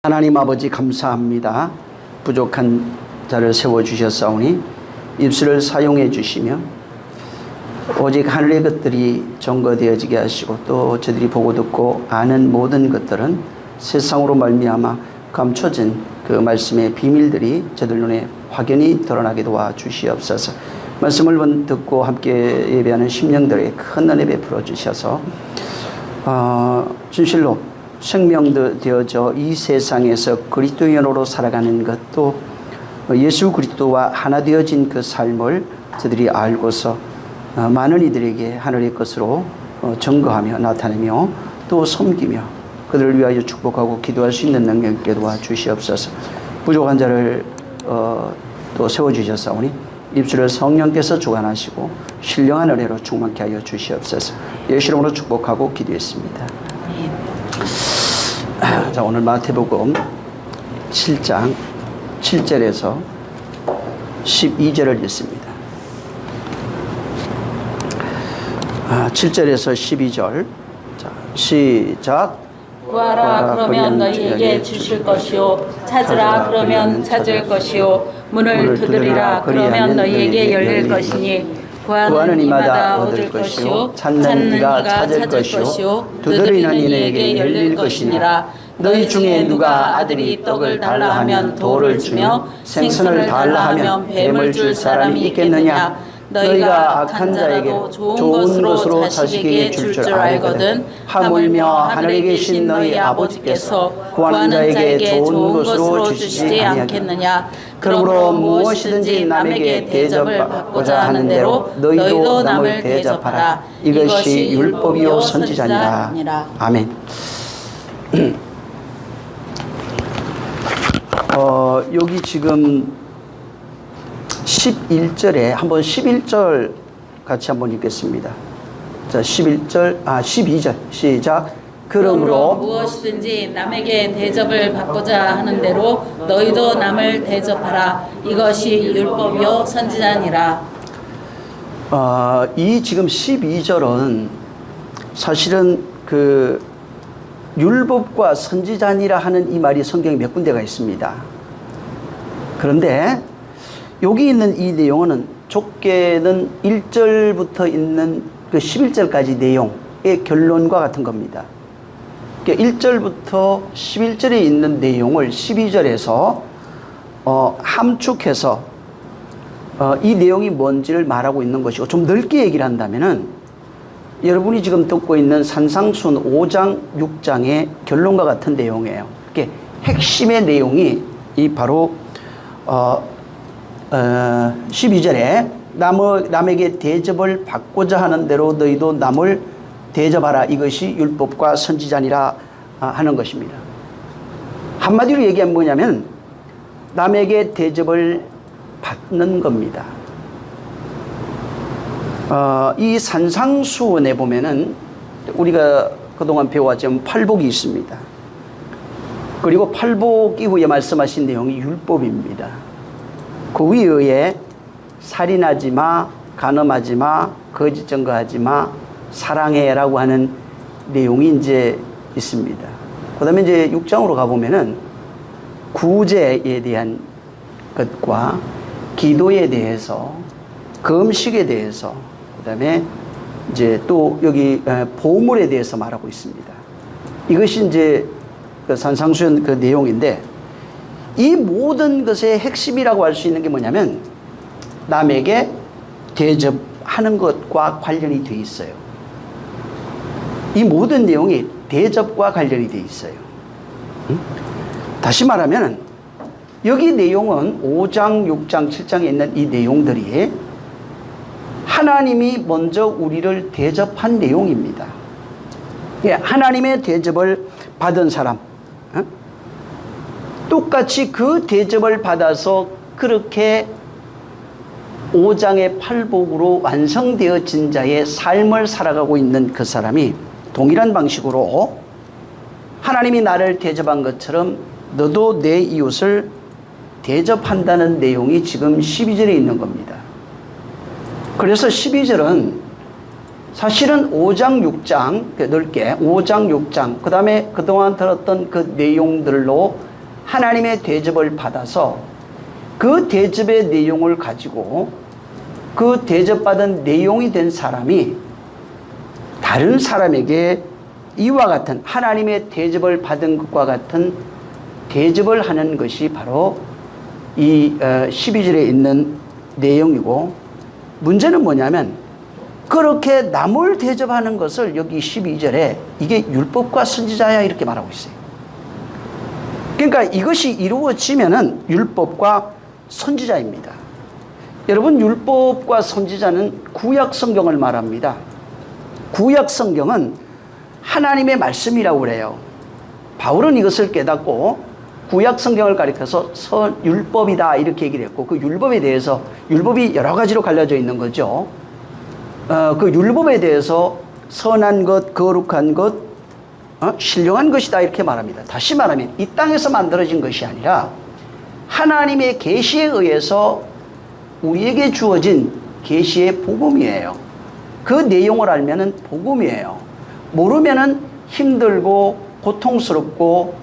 하나님 아버지 감사합니다. 부족한 자를 세워주셨사오니 입술을 사용해 주시며 오직 하늘의 것들이 증거되어지게 하시고 또 저들이 보고 듣고 아는 모든 것들은 세상으로 말미암아 감춰진 그 말씀의 비밀들이 저들 눈에 확연히 드러나게 도와주시옵소서. 말씀을 듣고 함께 예배하는 심령들에게 큰 은혜 베풀어 주셔서 진실로 생명되어져 이 세상에서 그리스도인으로 살아가는 것도 예수 그리스도와 하나 되어진 그 삶을 저들이 알고서 많은 이들에게 하늘의 것으로 증거하며 나타내며 또 섬기며 그들을 위하여 축복하고 기도할 수 있는 능력있게 도와주시옵소서. 부족한 자를 또 세워주셨사오니 입술을 성령께서 주관하시고 신령한 은혜로 충만케 하여 주시옵소서. 예수 이름으로 축복하고 기도했습니다. 자, 오늘 마태복음 7장 7절에서 12절을 읽습니다. 7절에서 12절. 자, 시작. 구하라 그러면 너희에게 주실 것이요 찾으라 그러면 찾을 것이요 문을 두드리라 그러면 너희에게 열릴 것이니 구하는 이마다 얻을 것이요 찾는 이가 찾을 것이요 두드리는 이에게 열릴 것이니라. 너희 중에 누가 아들이 떡을 달라 하면 돌을 주며 생선을 달라 하면 뱀을 줄 사람이 있겠느냐. 너희가 악한 자에게 좋은 것으로 자식에게 줄 줄 알거든 하물며 하늘에 계신 너희 아버지께서 구하는 자에게 좋은 것으로 주시지 않겠느냐. 그러므로 무엇이든지 남에게 대접을 받고자 하는 대로 너희도 남을 대접하라. 이것이 율법이요 선지자니라. 아멘. 여기 지금 11절에 한번 11절 같이 한번 읽겠습니다. 자, 12절 시작. 그러므로 무엇이든지 남에게 대접을 받고자 하는 대로 너희도 남을 대접하라. 이것이 율법이요 선지자니라. 이 지금 12절은 사실은 그 율법과 선지자니라 하는 이 말이 성경에 몇 군데가 있습니다. 그런데 여기 있는 이 내용은 좁게는 1절부터 있는 그 11절까지 내용의 결론과 같은 겁니다. 그러니까 1절부터 11절에 있는 내용을 12절에서 함축해서 이 내용이 뭔지를 말하고 있는 것이고, 좀 넓게 얘기를 한다면은 여러분이 지금 듣고 있는 산상수훈 5장 6장의 결론과 같은 내용이에요. 이게 핵심의 내용이 이 바로 12절에 남에게 대접을 받고자 하는 대로 너희도 남을 대접하라. 이것이 율법과 선지자니라 하는 것입니다. 한마디로 얘기하면 뭐냐면 남에게 대접을 받는 겁니다. 이 산상수훈에 보면은 우리가 그동안 배워왔지만 팔복이 있습니다. 그리고 팔복 이후에 말씀하신 내용이 율법입니다. 그 위에 살인하지 마, 간음하지 마, 거짓 증거하지 마, 사랑해라고 하는 내용이 이제 있습니다. 그 다음에 이제 6장으로 가보면은 구제에 대한 것과 기도에 대해서, 금식에 대해서, 그 다음에 이제 또 여기 보물에 대해서 말하고 있습니다. 이것이 이제 그 산상수훈 그 내용인데, 이 모든 것의 핵심이라고 할 수 있는 게 뭐냐면 남에게 대접하는 것과 관련이 돼 있어요. 이 모든 내용이 대접과 관련이 돼 있어요. 다시 말하면 여기 내용은 5장, 6장, 7장에 있는 이 내용들이 하나님이 먼저 우리를 대접한 내용입니다. 하나님의 대접을 받은 사람, 똑같이 그 대접을 받아서 그렇게 5장의 팔복으로 완성되어진 자의 삶을 살아가고 있는 그 사람이 동일한 방식으로 하나님이 나를 대접한 것처럼 너도 내 이웃을 대접한다는 내용이 지금 12절에 있는 겁니다. 그래서 12절은 사실은 5장, 6장, 넓게 5장, 6장, 그 다음에 그동안 들었던 그 내용들로 하나님의 대접을 받아서 그 대접의 내용을 가지고 그 대접받은 내용이 된 사람이 다른 사람에게 이와 같은 하나님의 대접을 받은 것과 같은 대접을 하는 것이 바로 이 12절에 있는 내용이고, 문제는 뭐냐면 그렇게 남을 대접하는 것을 여기 12절에 이게 율법과 선지자야 이렇게 말하고 있어요. 그러니까 이것이 이루어지면은 율법과 선지자입니다. 여러분, 율법과 선지자는 구약 성경을 말합니다. 구약 성경은 하나님의 말씀이라고 그래요. 바울은 이것을 깨닫고 구약 성경을 가리켜서 율법이다 이렇게 얘기를 했고, 그 율법에 대해서, 율법이 여러 가지로 갈려져 있는 거죠. 그 율법에 대해서 선한 것, 거룩한 것, 신령한 것이다 이렇게 말합니다. 다시 말하면 이 땅에서 만들어진 것이 아니라 하나님의 계시에 의해서 우리에게 주어진 계시의 복음이에요. 그 내용을 알면은 복음이에요. 모르면은 힘들고 고통스럽고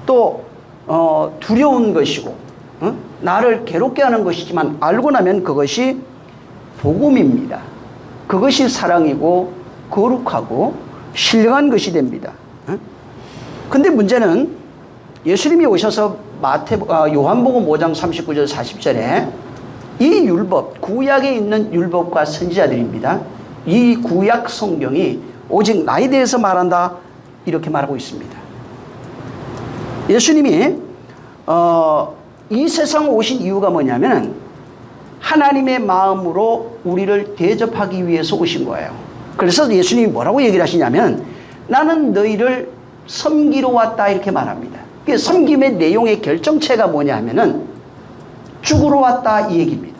또 두려운 것이고 나를 괴롭게 하는 것이지만 알고 나면 그것이 복음입니다. 그것이 사랑이고 거룩하고 신령한 것이 됩니다. 근데 문제는 예수님이 오셔서 요한복음 5장 39절 40절에 이 율법, 구약에 있는 율법과 선지자들입니다. 이 구약 성경이 오직 나에 대해서 말한다 이렇게 말하고 있습니다. 예수님이 이 세상 오신 이유가 뭐냐면 하나님의 마음으로 우리를 대접하기 위해서 오신 거예요. 그래서 예수님이 뭐라고 얘기를 하시냐면 나는 너희를 섬기러 왔다 이렇게 말합니다. 그 섬김의 내용의 결정체가 뭐냐 하면은 죽으러 왔다 이 얘기입니다.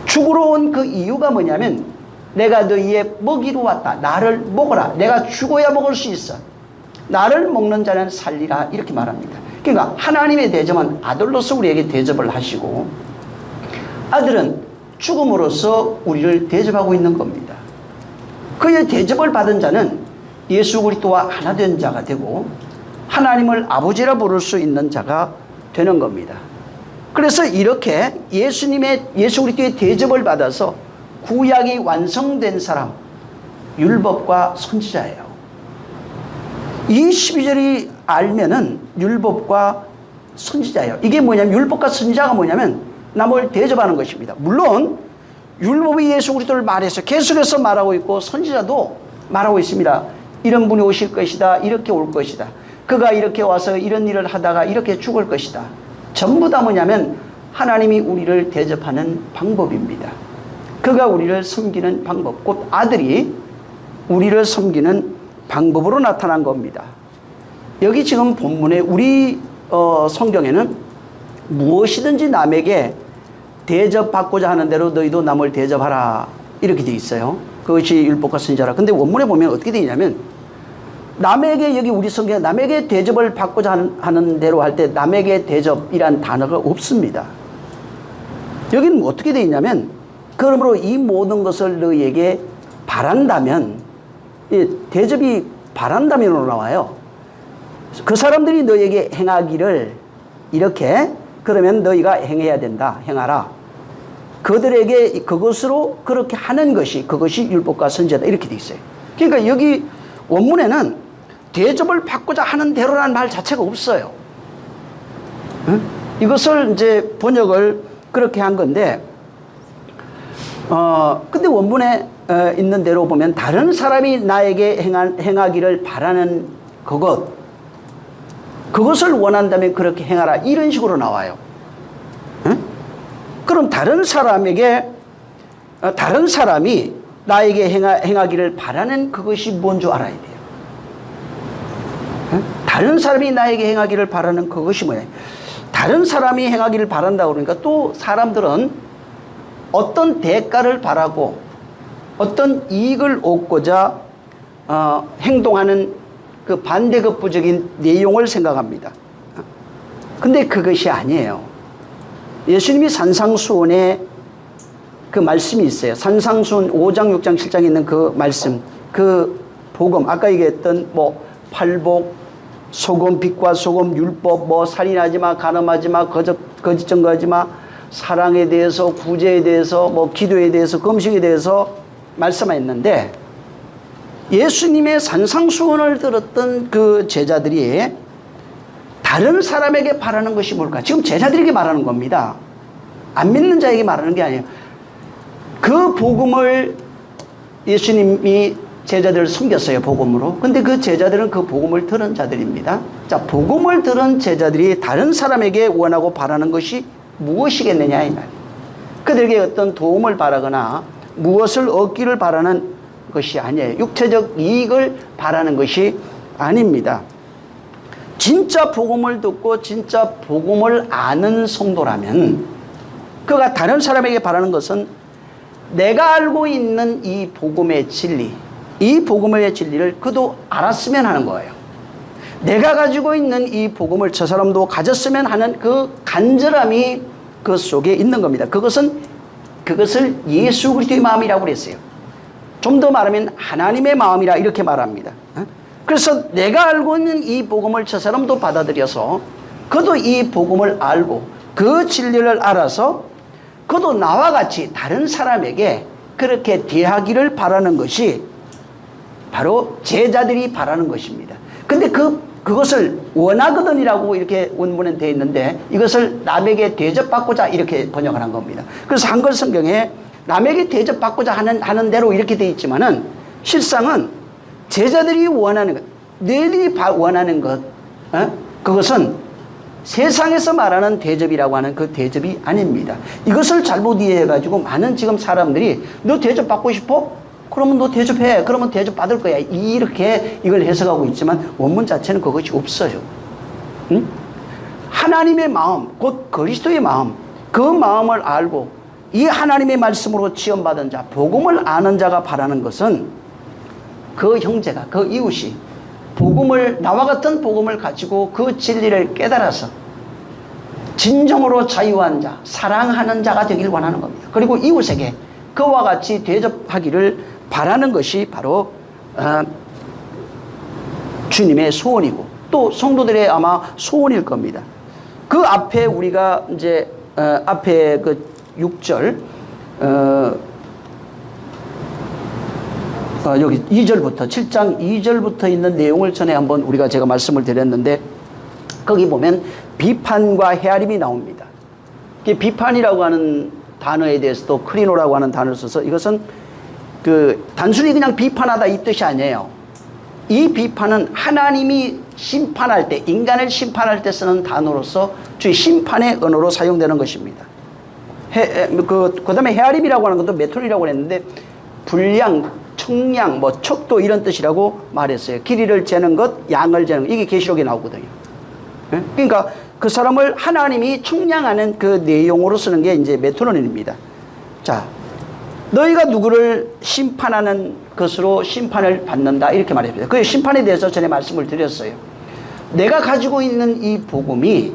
죽으러 온 그 이유가 뭐냐면 내가 너희의 먹이러 왔다. 나를 먹어라. 내가 죽어야 먹을 수 있어. 나를 먹는 자는 살리라 이렇게 말합니다. 그러니까 하나님의 대접은 아들로서 우리에게 대접을 하시고 아들은 죽음으로써 우리를 대접하고 있는 겁니다. 그의 대접을 받은 자는 예수 그리스도와 하나 된 자가 되고 하나님을 아버지라 부를 수 있는 자가 되는 겁니다. 그래서 이렇게 예수 그리스도의 대접을 받아서 구약이 완성된 사람, 율법과 선지자예요. 이 12절이 알면은 율법과 선지자예요. 이게 뭐냐면 율법과 선지자가 뭐냐면 남을 대접하는 것입니다. 물론 율법이 예수 그리스도를 말해서 계속해서 말하고 있고 선지자도 말하고 있습니다. 이런 분이 오실 것이다. 이렇게 올 것이다. 그가 이렇게 와서 이런 일을 하다가 이렇게 죽을 것이다. 전부 다 뭐냐면 하나님이 우리를 대접하는 방법입니다. 그가 우리를 섬기는 방법, 곧 아들이 우리를 섬기는 방법으로 나타난 겁니다. 여기 지금 본문에 우리 성경에는 무엇이든지 남에게 대접받고자 하는 대로 너희도 남을 대접하라 이렇게 되어 있어요. 그것이 율법과 선지자라. 근데 원문에 보면 어떻게 되어 있냐면 남에게, 여기 우리 성경에 남에게 대접을 받고자 하는 대로 할 때 남에게 대접이란 단어가 없습니다. 여기는 어떻게 되어 있냐면 그러므로 이 모든 것을 너희에게 바란다면, 대접이 바란다면으로 나와요. 그 사람들이 너희에게 행하기를 이렇게, 그러면 너희가 행해야 된다. 행하라. 그들에게 그것으로 그렇게 하는 것이, 그것이 율법과 선지자다 이렇게 되어 있어요. 그러니까 여기 원문에는 대접을 받고자 하는 대로라는 말 자체가 없어요. 이것을 이제 번역을 그렇게 한 건데, 근데 원문에 있는 대로 보면 다른 사람이 나에게 행하기를 바라는 그것을 원한다면 그렇게 행하라 이런 식으로 나와요. 그럼 다른 사람이 나에게 행하기를 바라는 그것이 뭔 줄 알아야 돼요. 다른 사람이 나에게 행하기를 바라는 그것이 뭐냐. 다른 사람이 행하기를 바란다고 그러니까 또 사람들은 어떤 대가를 바라고 어떤 이익을 얻고자 행동하는 그 반대급부적인 내용을 생각합니다. 근데 그것이 아니에요. 예수님이 산상수훈에 그 말씀이 있어요. 산상수훈 5장, 6장, 7장에 있는 그 말씀, 그 복음, 아까 얘기했던 팔복, 소금, 빛과 소금, 율법, 뭐 살인하지 마, 간음하지 마, 거짓 증거하지 마, 사랑에 대해서, 구제에 대해서, 뭐 기도에 대해서, 금식에 대해서 말씀했는데, 예수님의 산상수훈을 들었던 그 제자들이 다른 사람에게 바라는 것이 뭘까? 지금 제자들에게 말하는 겁니다. 안 믿는 자에게 말하는 게 아니에요. 그 복음을 예수님이 제자들을 숨겼어요, 복음으로. 근데 그 제자들은 그 복음을 들은 자들입니다. 자, 복음을 들은 제자들이 다른 사람에게 원하고 바라는 것이 무엇이겠느냐, 이 말이에요. 그들에게 어떤 도움을 바라거나 무엇을 얻기를 바라는 것이 아니에요. 육체적 이익을 바라는 것이 아닙니다. 진짜 복음을 듣고 진짜 복음을 아는 성도라면 그가 다른 사람에게 바라는 것은 내가 알고 있는 이 복음의 진리, 이 복음의 진리를 그도 알았으면 하는 거예요. 내가 가지고 있는 이 복음을 저 사람도 가졌으면 하는 그 간절함이 그 속에 있는 겁니다. 그것을 예수 그리스도의 마음이라고 그랬어요. 좀 더 말하면 하나님의 마음이라 이렇게 말합니다. 그래서 내가 알고 있는 이 복음을 저 사람도 받아들여서 그도 이 복음을 알고 그 진리를 알아서 그도 나와 같이 다른 사람에게 그렇게 대하기를 바라는 것이 바로 제자들이 바라는 것입니다. 근데 그것을 원하거든이라고 이렇게 원문에 되어 있는데 이것을 남에게 대접받고자 이렇게 번역을 한 겁니다. 그래서 한글 성경에 남에게 대접받고자 하는 대로 이렇게 되어 있지만은 실상은 제자들이 원하는 것, 너희들이 원하는 것, 그것은 세상에서 말하는 대접이라고 하는 그 대접이 아닙니다. 이것을 잘못 이해해가지고 많은 지금 사람들이 너 대접받고 싶어? 그러면 너 대접해. 그러면 대접받을 거야. 이렇게 이걸 해석하고 있지만 원문 자체는 그것이 없어요. 응? 하나님의 마음, 곧 그리스도의 마음, 그 마음을 알고 이 하나님의 말씀으로 지원받은 자, 복음을 아는 자가 바라는 것은 그 형제가, 그 이웃이 나와 같은 복음을 가지고 그 진리를 깨달아서 진정으로 자유한 자, 사랑하는 자가 되길 원하는 겁니다. 그리고 이웃에게 그와 같이 대접하기를 바라는 것이 바로 주님의 소원이고 또 성도들의 아마 소원일 겁니다. 그 앞에 우리가 이제 앞에 그 6절 여기 2절부터 7장 2절부터 있는 내용을 전에 한번 제가 말씀을 드렸는데 거기 보면 비판과 헤아림이 나옵니다. 비판이라고 하는 단어에 대해서도 크리노라고 하는 단어를 써서 이것은 단순히 그냥 비판하다 이 뜻이 아니에요. 이 비판은 하나님이 심판할 때, 인간을 심판할 때 쓰는 단어로서 주의 심판의 언어로 사용되는 것입니다. 그 다음에 헤아림이라고 하는 것도 메토리라고 했는데 분량, 청량, 뭐 척도 이런 뜻이라고 말했어요. 길이를 재는 것, 양을 재는 것, 이게 계시록에 나오거든요. 그러니까 그 사람을 하나님이 청량하는 그 내용으로 쓰는 게 이제 메토론입니다. 자, 너희가 누구를 심판하는 것으로 심판을 받는다 이렇게 말했습니다. 그 심판에 대해서 전에 말씀을 드렸어요. 내가 가지고 있는 이 복음이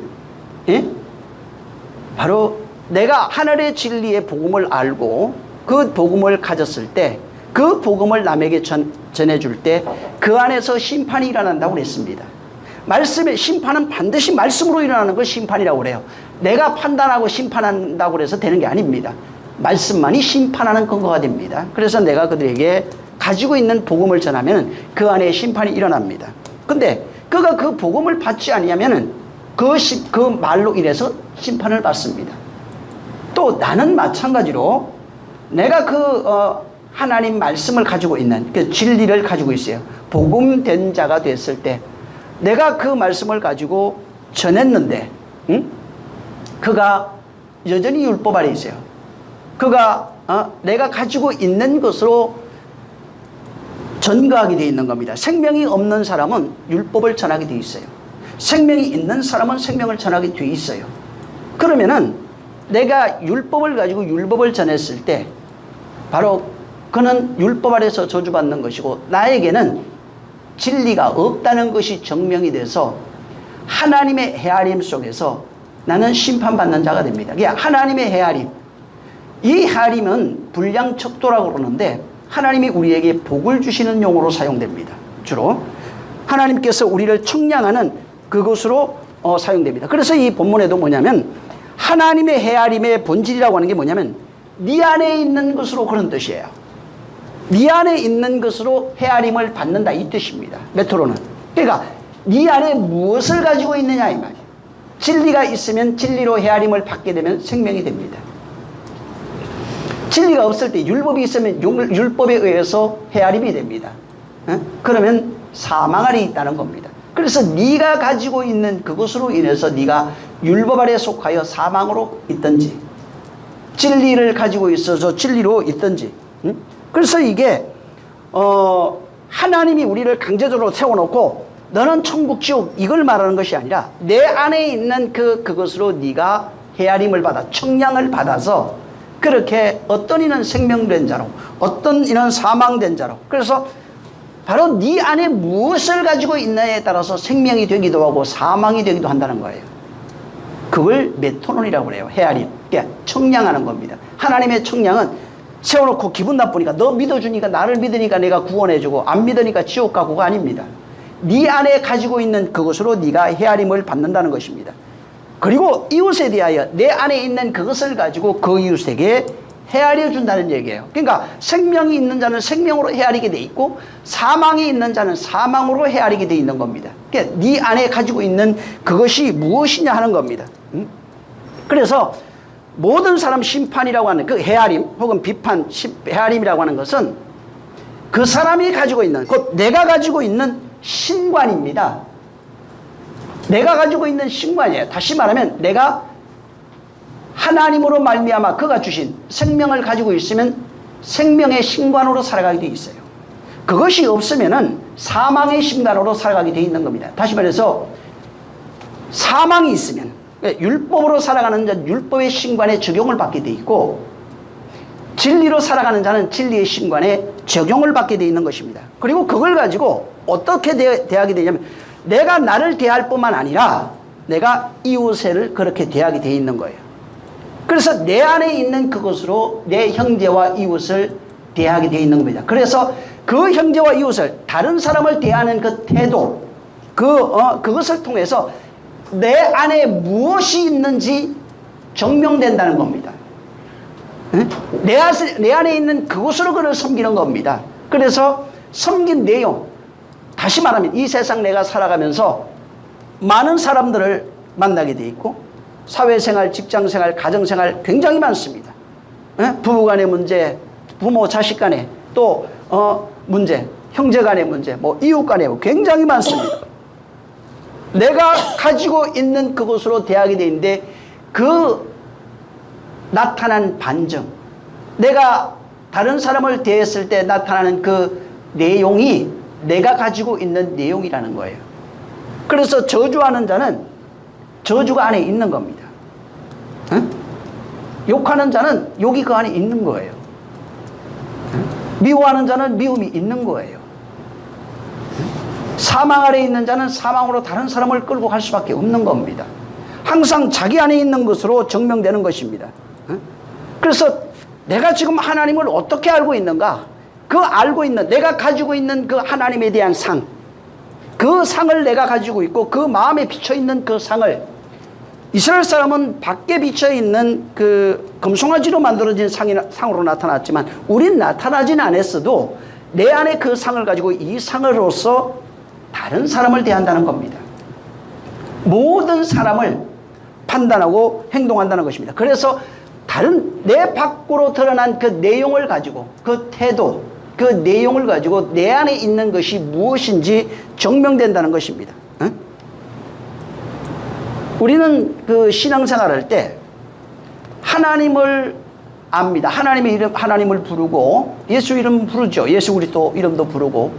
바로 내가 하늘의 진리의 복음을 알고 그 복음을 가졌을 때 그 복음을 남에게 전해줄 때 그 안에서 심판이 일어난다고 그랬습니다. 말씀의 심판은 반드시 말씀으로 일어나는 걸 심판이라고 그래요. 내가 판단하고 심판한다고 그래서 되는 게 아닙니다. 말씀만이 심판하는 근거가 됩니다. 그래서 내가 그들에게 가지고 있는 복음을 전하면 그 안에 심판이 일어납니다. 근데 그가 그 복음을 받지 아니하면 그 말로 인해서 심판을 받습니다. 또 나는 마찬가지로 내가 하나님 말씀을 가지고 있는 그 진리를 가지고 있어요. 복음된 자가 됐을 때 내가 그 말씀을 가지고 전했는데 그가 여전히 율법 아래 있어요. 그가 내가 가지고 있는 것으로 전가하게 되어 있는 겁니다. 생명이 없는 사람은 율법을 전하게 되어 있어요. 생명이 있는 사람은 생명을 전하게 되어 있어요. 그러면은 내가 율법을 가지고 율법을 전했을 때 바로 그는 율법 아래서 저주받는 것이고 나에게는 진리가 없다는 것이 증명이 돼서 하나님의 헤아림 속에서 나는 심판받는 자가 됩니다. 그게 하나님의 헤아림. 이 헤아림은 불량척도라고 그러는데 하나님이 우리에게 복을 주시는 용어로 사용됩니다. 주로. 하나님께서 우리를 청량하는 그것으로 사용됩니다. 그래서 이 본문에도 뭐냐면 하나님의 헤아림의 본질이라고 하는 게 뭐냐면 네 안에 있는 것으로 그런 뜻이에요. 네 안에 있는 것으로 헤아림을 받는다 이 뜻입니다. 메토로는. 그러니까 네 안에 무엇을 가지고 있느냐 이 말이에요. 진리가 있으면 진리로 헤아림을 받게 되면 생명이 됩니다. 진리가 없을 때 율법이 있으면 율법에 의해서 헤아림이 됩니다. 그러면 사망 아래 있다는 겁니다. 그래서 네가 가지고 있는 그것으로 인해서 네가 율법 아래 속하여 사망으로 있든지 진리를 가지고 있어서 진리로 있든지. 그래서 이게 하나님이 우리를 강제적으로 세워놓고 너는 천국 지옥 이걸 말하는 것이 아니라 내 안에 있는 그것으로 네가 헤아림을 받아 청량을 받아서 그렇게 어떤 이는 생명된 자로 어떤 이는 사망된 자로. 그래서 바로 네 안에 무엇을 가지고 있느냐에 따라서 생명이 되기도 하고 사망이 되기도 한다는 거예요. 그걸 메토논이라고 그래요. 헤아림. 그러니까 청량하는 겁니다. 하나님의 청량은 세워놓고 기분 나쁘니까 너 믿어주니까 나를 믿으니까 내가 구원해주고 안 믿으니까 지옥 가고가 아닙니다. 네 안에 가지고 있는 그것으로 네가 헤아림을 받는다는 것입니다. 그리고 이웃에 대하여 내 안에 있는 그것을 가지고 그 이웃에게 헤아려 준다는 얘기예요. 그러니까 생명이 있는 자는 생명으로 헤아리게 돼 있고 사망이 있는 자는 사망으로 헤아리게 돼 있는 겁니다. 그러니까 네 안에 가지고 있는 그것이 무엇이냐 하는 겁니다. 그래서 모든 사람 심판이라고 하는 그 헤아림 혹은 비판 헤아림이라고 하는 것은 그 사람이 가지고 있는 곧 내가 가지고 있는 신관입니다. 내가 가지고 있는 신관이에요. 다시 말하면 내가 하나님으로 말미암아 그가 주신 생명을 가지고 있으면 생명의 신관으로 살아가게 돼 있어요. 그것이 없으면은 사망의 신관으로 살아가게 돼 있는 겁니다. 다시 말해서 사망이 있으면 율법으로 살아가는 자는 율법의 신관에 적용을 받게 돼 있고 진리로 살아가는 자는 진리의 신관에 적용을 받게 돼 있는 것입니다. 그리고 그걸 가지고 어떻게 대하게 되냐면 내가 나를 대할 뿐만 아니라 내가 이웃을 그렇게 대하게 돼 있는 거예요. 그래서 내 안에 있는 그것으로 내 형제와 이웃을 대하게 되어 있는 겁니다. 그래서 그 형제와 이웃을 다른 사람을 대하는 그 태도 그것을 통해서 내 안에 무엇이 있는지 증명된다는 겁니다. 내 안에 있는 그것으로 그를 섬기는 겁니다. 그래서 섬긴 내용 다시 말하면 이 세상 내가 살아가면서 많은 사람들을 만나게 돼 있고 사회생활, 직장생활, 가정생활 굉장히 많습니다. 부부간의 문제, 부모 자식 간의 또 문제, 형제간의 문제, 뭐 이웃간의 굉장히 많습니다. 내가 가지고 있는 그것으로 대하게 돼 있는데 그 나타난 반증, 내가 다른 사람을 대했을 때 나타나는 그 내용이 내가 가지고 있는 내용이라는 거예요. 그래서 저주하는 자는 저주가 안에 있는 겁니다. 욕하는 자는 욕이 그 안에 있는 거예요. 미워하는 자는 미움이 있는 거예요. 사망 아래 있는 자는 사망으로 다른 사람을 끌고 갈 수밖에 없는 겁니다. 항상 자기 안에 있는 것으로 증명되는 것입니다. 그래서 내가 지금 하나님을 어떻게 알고 있는가? 그 알고 있는 내가 가지고 있는 그 하나님에 대한 상, 그 상을 내가 가지고 있고 그 마음에 비쳐있는 그 상을 이스라엘 사람은 밖에 비쳐있는 그 금송아지로 만들어진 상으로 나타났지만 우린 나타나진 않았어도 내 안에 그 상을 가지고 이 상으로서 다른 사람을 대한다는 겁니다. 모든 사람을 판단하고 행동한다는 것입니다. 그래서 다른 내 밖으로 드러난 그 내용을 가지고 그 태도 그 내용을 가지고 내 안에 있는 것이 무엇인지 증명된다는 것입니다. 우리는 그 신앙생활 할 때 하나님을 압니다. 하나님의 이름, 하나님을 부르고 예수 이름 부르죠. 예수 그리스도 이름도 부르고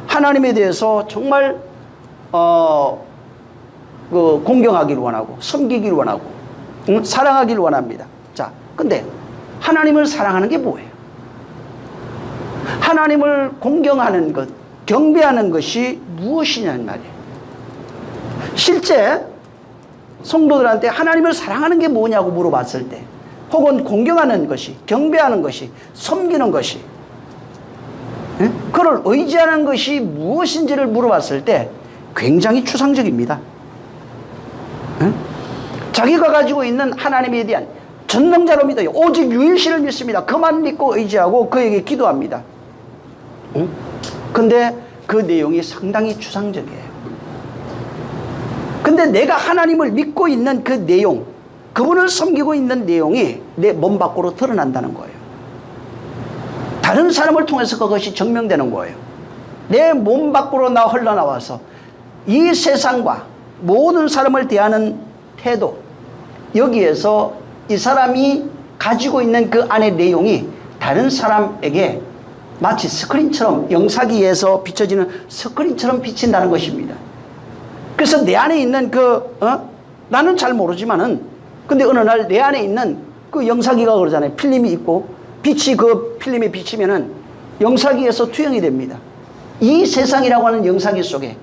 하나님에 대해서 정말 공경하기를 원하고 섬기기를 원하고 사랑하기를 원합니다. 자, 근데 하나님을 사랑하는 게 뭐예요? 하나님을 공경하는 것, 경배하는 것이 무엇이냐는 말이에요. 실제 성도들한테 하나님을 사랑하는 게 뭐냐고 물어봤을 때 혹은 공경하는 것이, 경배하는 것이, 섬기는 것이 그를 의지하는 것이 무엇인지를 물어봤을 때 굉장히 추상적입니다. 응? 자기가 가지고 있는 하나님에 대한 전능자로 믿어요. 오직 유일신을 믿습니다. 그만 믿고 의지하고 그에게 기도합니다. 응? 근데 그 내용이 상당히 추상적이에요. 근데 내가 하나님을 믿고 있는 그 내용, 그분을 섬기고 있는 내용이 내 몸 밖으로 드러난다는 거예요. 다른 사람을 통해서 그것이 증명되는 거예요. 내 몸 밖으로 흘러나와서 이 세상과 모든 사람을 대하는 태도, 여기에서 이 사람이 가지고 있는 그 안의 내용이 다른 사람에게 마치 스크린처럼, 영사기에서 비춰지는 스크린처럼 비친다는 것입니다. 그래서 내 안에 있는 나는 잘 모르지만은, 근데 어느 날 내 안에 있는 그 영사기가 그러잖아요. 필름이 있고, 빛이 그 필름에 비치면은 영사기에서 투영이 됩니다. 이 세상이라고 하는 영사기 속에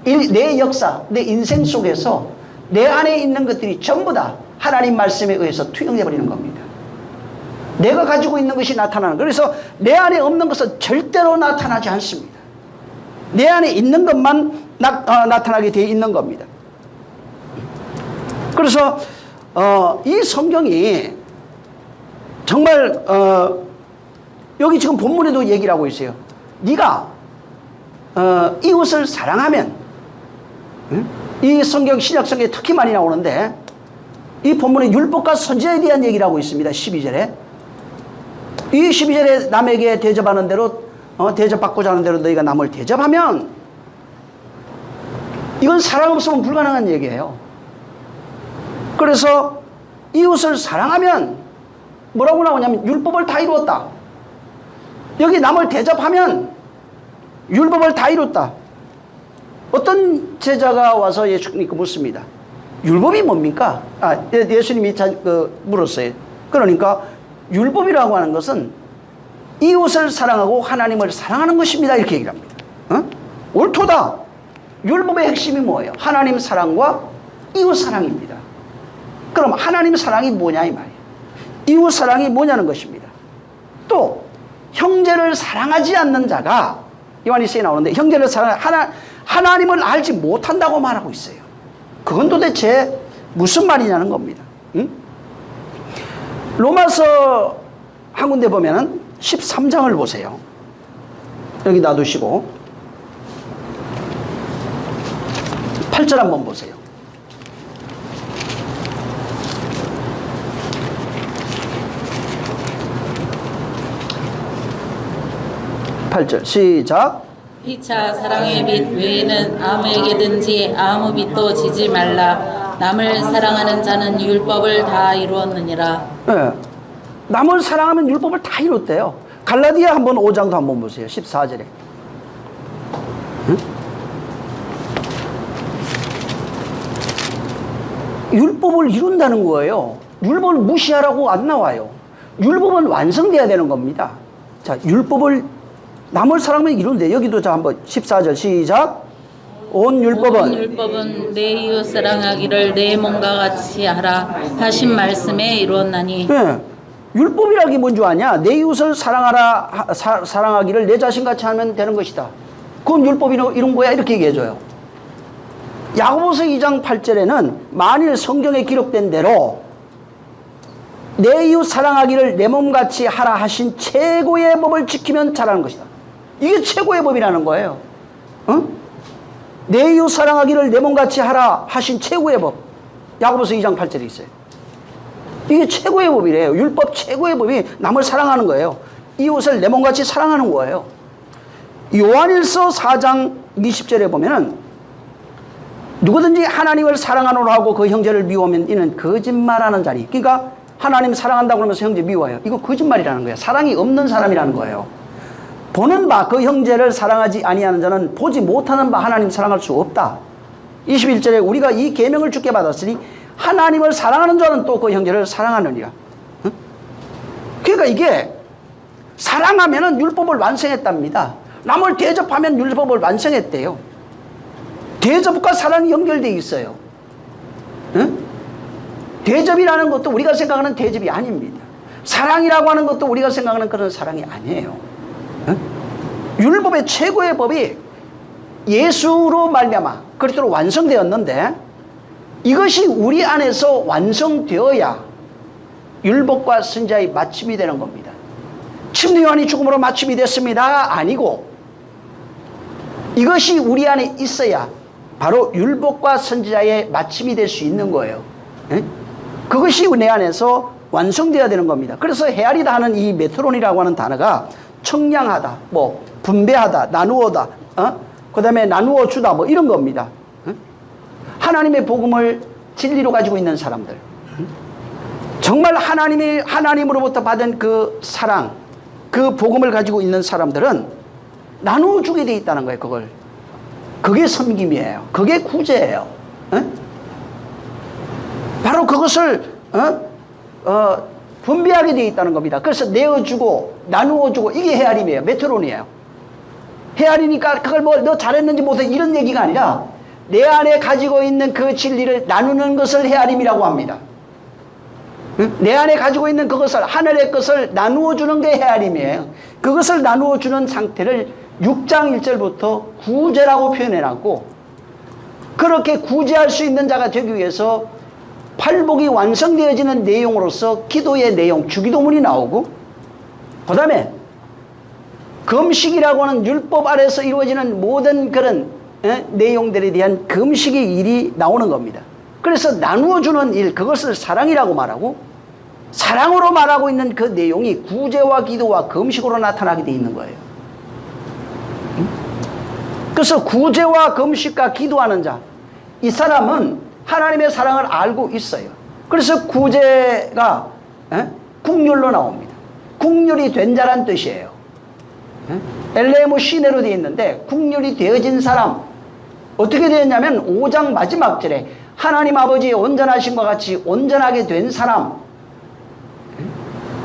내 역사, 내 인생 속에서 내 안에 있는 것들이 전부 다 하나님 말씀에 의해서 투영돼 버리는 겁니다. 내가 가지고 있는 것이 나타나는 거예요. 그래서 내 안에 없는 것은 절대로 나타나지 않습니다. 내 안에 있는 것만 나타나게 되어 있는 겁니다. 그래서 이 성경이 정말 여기 지금 본문에도 얘기를 하고 있어요. 네가 이웃을 사랑하면, 이 성경 신약성경에 특히 많이 나오는데 이 본문에 율법과 선지자에 대한 얘기를 하고 있습니다. 12절에 이 12절에 남에게 대접하는 대로 대접받고자 하는 대로 너희가 남을 대접하면, 이건 사랑 없으면 불가능한 얘기예요. 그래서 이웃을 사랑하면 뭐라고 나오냐면 율법을 다 이루었다. 여기 남을 대접하면 율법을 다 이뤘다. 어떤 제자가 와서 예수님께 묻습니다. 율법이 뭡니까? 예수님이 물었어요. 그러니까 율법이라고 하는 것은 이웃을 사랑하고 하나님을 사랑하는 것입니다. 이렇게 얘기를 합니다. 옳도다. 율법의 핵심이 뭐예요? 하나님 사랑과 이웃 사랑입니다. 그럼 하나님 사랑이 뭐냐 이 말이에요. 이웃 사랑이 뭐냐는 것입니다. 또 형제를 사랑하지 않는 자가, 요한일서에 나오는데 형제를 하나님을 알지 못한다고 말하고 있어요. 그건 도대체 무슨 말이냐는 겁니다. 로마서 한 군데 보면은 13장을 보세요. 여기 놔두시고 8절 한번 보세요. 8절 시작. 피차 사랑의 빛 외에는 아무에게든지 아무 빛도 지지 말라. 남을 사랑하는 자는 율법을 다 이루었느니라. 네. 남을 사랑하면 율법을 다 이뤘대요. 갈라디아 한번 5장도 한번 보세요. 14절에. 응? 율법을 이룬다는 거예요. 율법을 무시하라고 안 나와요. 율법은 완성돼야 되는 겁니다. 자, 율법을 남을 사랑하면 이룬대. 여기도 자 한번 14절 시작. 온 율법은 내 이웃 사랑하기를 내 몸과 같이 하라 하신 말씀에 이루었나니. 네. 율법이라기 뭔 줄 아냐? 내 이웃을 사랑하기를 내 자신같이 하면 되는 것이다. 그건 율법이 이런 거야. 이렇게 얘기해줘요. 야고보서 2장 8절에는 만일 성경에 기록된 대로 내 이웃 사랑하기를 내 몸같이 하라 하신 최고의 법을 지키면 잘하는 것이다. 이게 최고의 법이라는 거예요. 내 이웃 사랑하기를 내 몸같이 하라 하신 최고의 법. 야고보서 2장 8절에 있어요. 이게 최고의 법이래요. 율법 최고의 법이 남을 사랑하는 거예요. 이웃을 내 몸같이 사랑하는 거예요. 요한일서 4장 20절에 보면은 누구든지 하나님을 사랑하노라 하고 그 형제를 미워하면 이는 거짓말하는 자니. 그러니까 하나님 사랑한다고 그러면서 형제 미워해요. 이거 거짓말이라는 거예요. 사랑이 없는 사람이라는 거예요. 보는 바 그 형제를 사랑하지 아니하는 자는 보지 못하는 바 하나님 사랑할 수 없다. 21절에 우리가 이 계명을 주께 받았으니 하나님을 사랑하는 자는 또 그 형제를 사랑하느니라. 그러니까 이게 사랑하면은 율법을 완성했답니다. 남을 대접하면 율법을 완성했대요. 대접과 사랑이 연결되어 있어요. 대접이라는 것도 우리가 생각하는 대접이 아닙니다. 사랑이라고 하는 것도 우리가 생각하는 그런 사랑이 아니에요. 율법의 최고의 법이 예수로 말미암아 그리스도로 완성되었는데 이것이 우리 안에서 완성되어야 율법과 선지자의 마침이 되는 겁니다. 침례 요한이 죽음으로 마침이 됐습니다 아니고 이것이 우리 안에 있어야 바로 율법과 선지자의 마침이 될 수 있는 거예요. 에? 그것이 내 안에서 완성되어야 되는 겁니다. 그래서 헤아리다 하는 이 메트론이라고 하는 단어가 청량하다, 뭐 분배하다, 나누어다, 그 다음에 나누어 주다, 뭐 이런 겁니다. 하나님의 복음을 진리로 가지고 있는 사람들, 정말 하나님으로부터 받은 그 사랑, 그 복음을 가지고 있는 사람들은 나누어 주게 돼 있다는 거예요. 그게 섬김이에요. 그게 구제예요. 바로 그것을 분배하게 되어 있다는 겁니다. 그래서 내어주고 나누어주고 이게 헤아림이에요. 메트론이에요. 헤아리니까 그걸 뭐 너 잘했는지 못해 이런 얘기가 아니라 내 안에 가지고 있는 그 진리를 나누는 것을 헤아림이라고 합니다. 내 안에 가지고 있는 그것을, 하늘의 것을 나누어주는 게 헤아림이에요. 그것을 나누어주는 상태를 6장 1절부터 구제라고 표현해놨고, 그렇게 구제할 수 있는 자가 되기 위해서 팔복이 완성되어지는 내용으로서 기도의 내용, 주기도문이 나오고, 그 다음에 금식이라고 하는 율법 아래서 이루어지는 모든 그런 내용들에 대한 금식의 일이 나오는 겁니다. 그래서 나누어주는 일, 그것을 사랑이라고 말하고, 사랑으로 말하고 있는 그 내용이 구제와 기도와 금식으로 나타나게 되어 있는 거예요. 그래서 구제와 금식과 기도하는 자, 이 사람은 하나님의 사랑을 알고 있어요. 그래서 구제가 국률로 나옵니다. 국률이 된 자란 뜻이에요. 엘레무 시내로 되어 있는데 국률이 되어진 사람, 어떻게 되었냐면 5장 마지막 절에 하나님 아버지의 온전하심과 같이 온전하게 된 사람,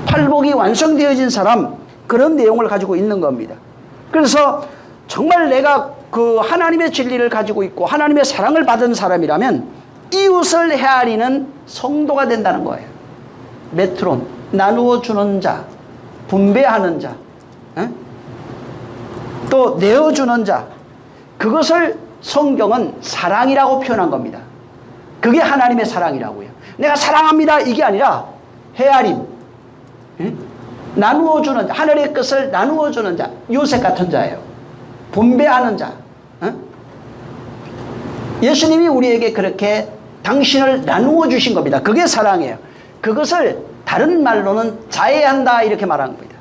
팔복이 완성되어진 사람, 그런 내용을 가지고 있는 겁니다. 그래서 정말 내가 그 하나님의 진리를 가지고 있고 하나님의 사랑을 받은 사람이라면 이웃을 헤아리는 성도가 된다는 거예요. 메트론, 나누어 주는 자, 분배하는 자, 또 내어주는 자, 그것을 성경은 사랑이라고 표현한 겁니다. 그게 하나님의 사랑이라고요. 내가 사랑합니다 이게 아니라 헤아림, 나누어 주는 자, 하늘의 것을 나누어 주는 자, 요셉 같은 자예요. 분배하는 자. 예수님이 우리에게 그렇게 당신을 나누어 주신 겁니다. 그게 사랑이에요. 그것을 다른 말로는 자애한다 이렇게 말한 겁니다.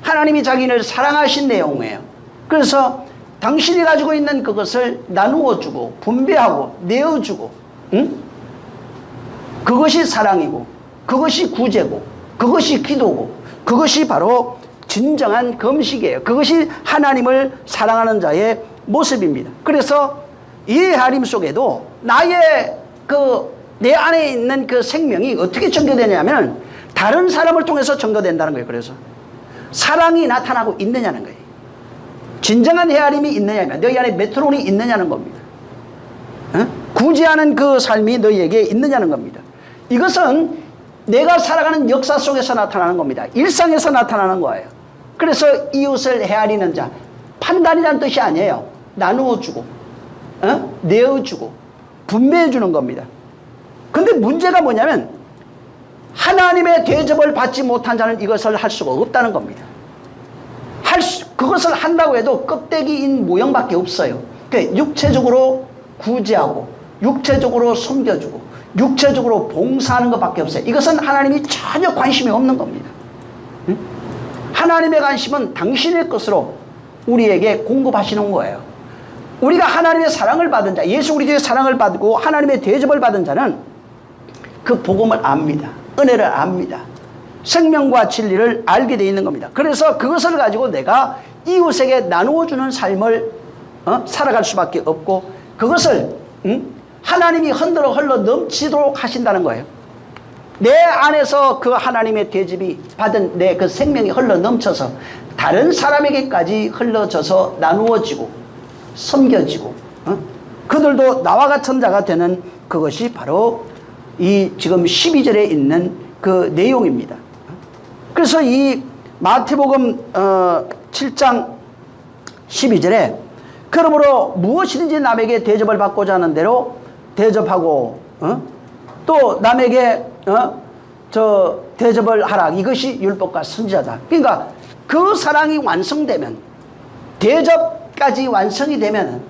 하나님이 자기를 사랑하신 내용이에요. 그래서 당신이 가지고 있는 그것을 나누어 주고 분배하고 내어주고, 그것이 사랑이고, 그것이 구제고, 그것이 기도고, 그것이 바로 진정한 금식이에요. 그것이 하나님을 사랑하는 자의 모습입니다. 그래서 이 헤아림 속에도 나의 내 안에 있는 그 생명이 어떻게 증거되냐면 다른 사람을 통해서 증거된다는 거예요. 그래서 사랑이 나타나고 있느냐는 거예요. 진정한 헤아림이 있느냐면 너희 안에 메트론이 있느냐는 겁니다. 구제하는 그 삶이 너희에게 있느냐는 겁니다. 이것은 내가 살아가는 역사 속에서 나타나는 겁니다. 일상에서 나타나는 거예요. 그래서 이웃을 헤아리는 자, 판단이라는 뜻이 아니에요. 나누어주고 내어주고 분배해주는 겁니다. 근데 문제가 뭐냐면 하나님의 대접을 받지 못한 자는 이것을 할 수가 없다는 겁니다. 그것을 한다고 해도 껍데기인 모형밖에 없어요. 그러니까 육체적으로 구제하고 육체적으로 섬겨주고 육체적으로 봉사하는 것밖에 없어요. 이것은 하나님이 전혀 관심이 없는 겁니다. 하나님의 관심은 당신의 것으로 우리에게 공급하시는 거예요. 우리가 하나님의 사랑을 받은 자, 예수 그리스도의 사랑을 받고 하나님의 대접을 받은 자는 그 복음을 압니다. 은혜를 압니다. 생명과 진리를 알게 되어 있는 겁니다. 그래서 그것을 가지고 내가 이웃에게 나누어주는 삶을 살아갈 수밖에 없고, 그것을 하나님이 흘러 넘치도록 하신다는 거예요. 내 안에서 그 하나님의 대접이 받은 내 그 생명이 흘러 넘쳐서 다른 사람에게까지 흘러져서 나누어지고 섬겨지고 그들도 나와 같은 자가 되는 그것이 바로 이 지금 12절에 있는 그 내용입니다. 그래서 이 마태복음 7장 12절에 그러므로 무엇이든지 남에게 대접을 받고자 하는 대로 대접하고 또 남에게 저 대접을 하라. 이것이 율법과 선지자다. 그러니까 그 사랑이 완성되면, 대접까지 완성이 되면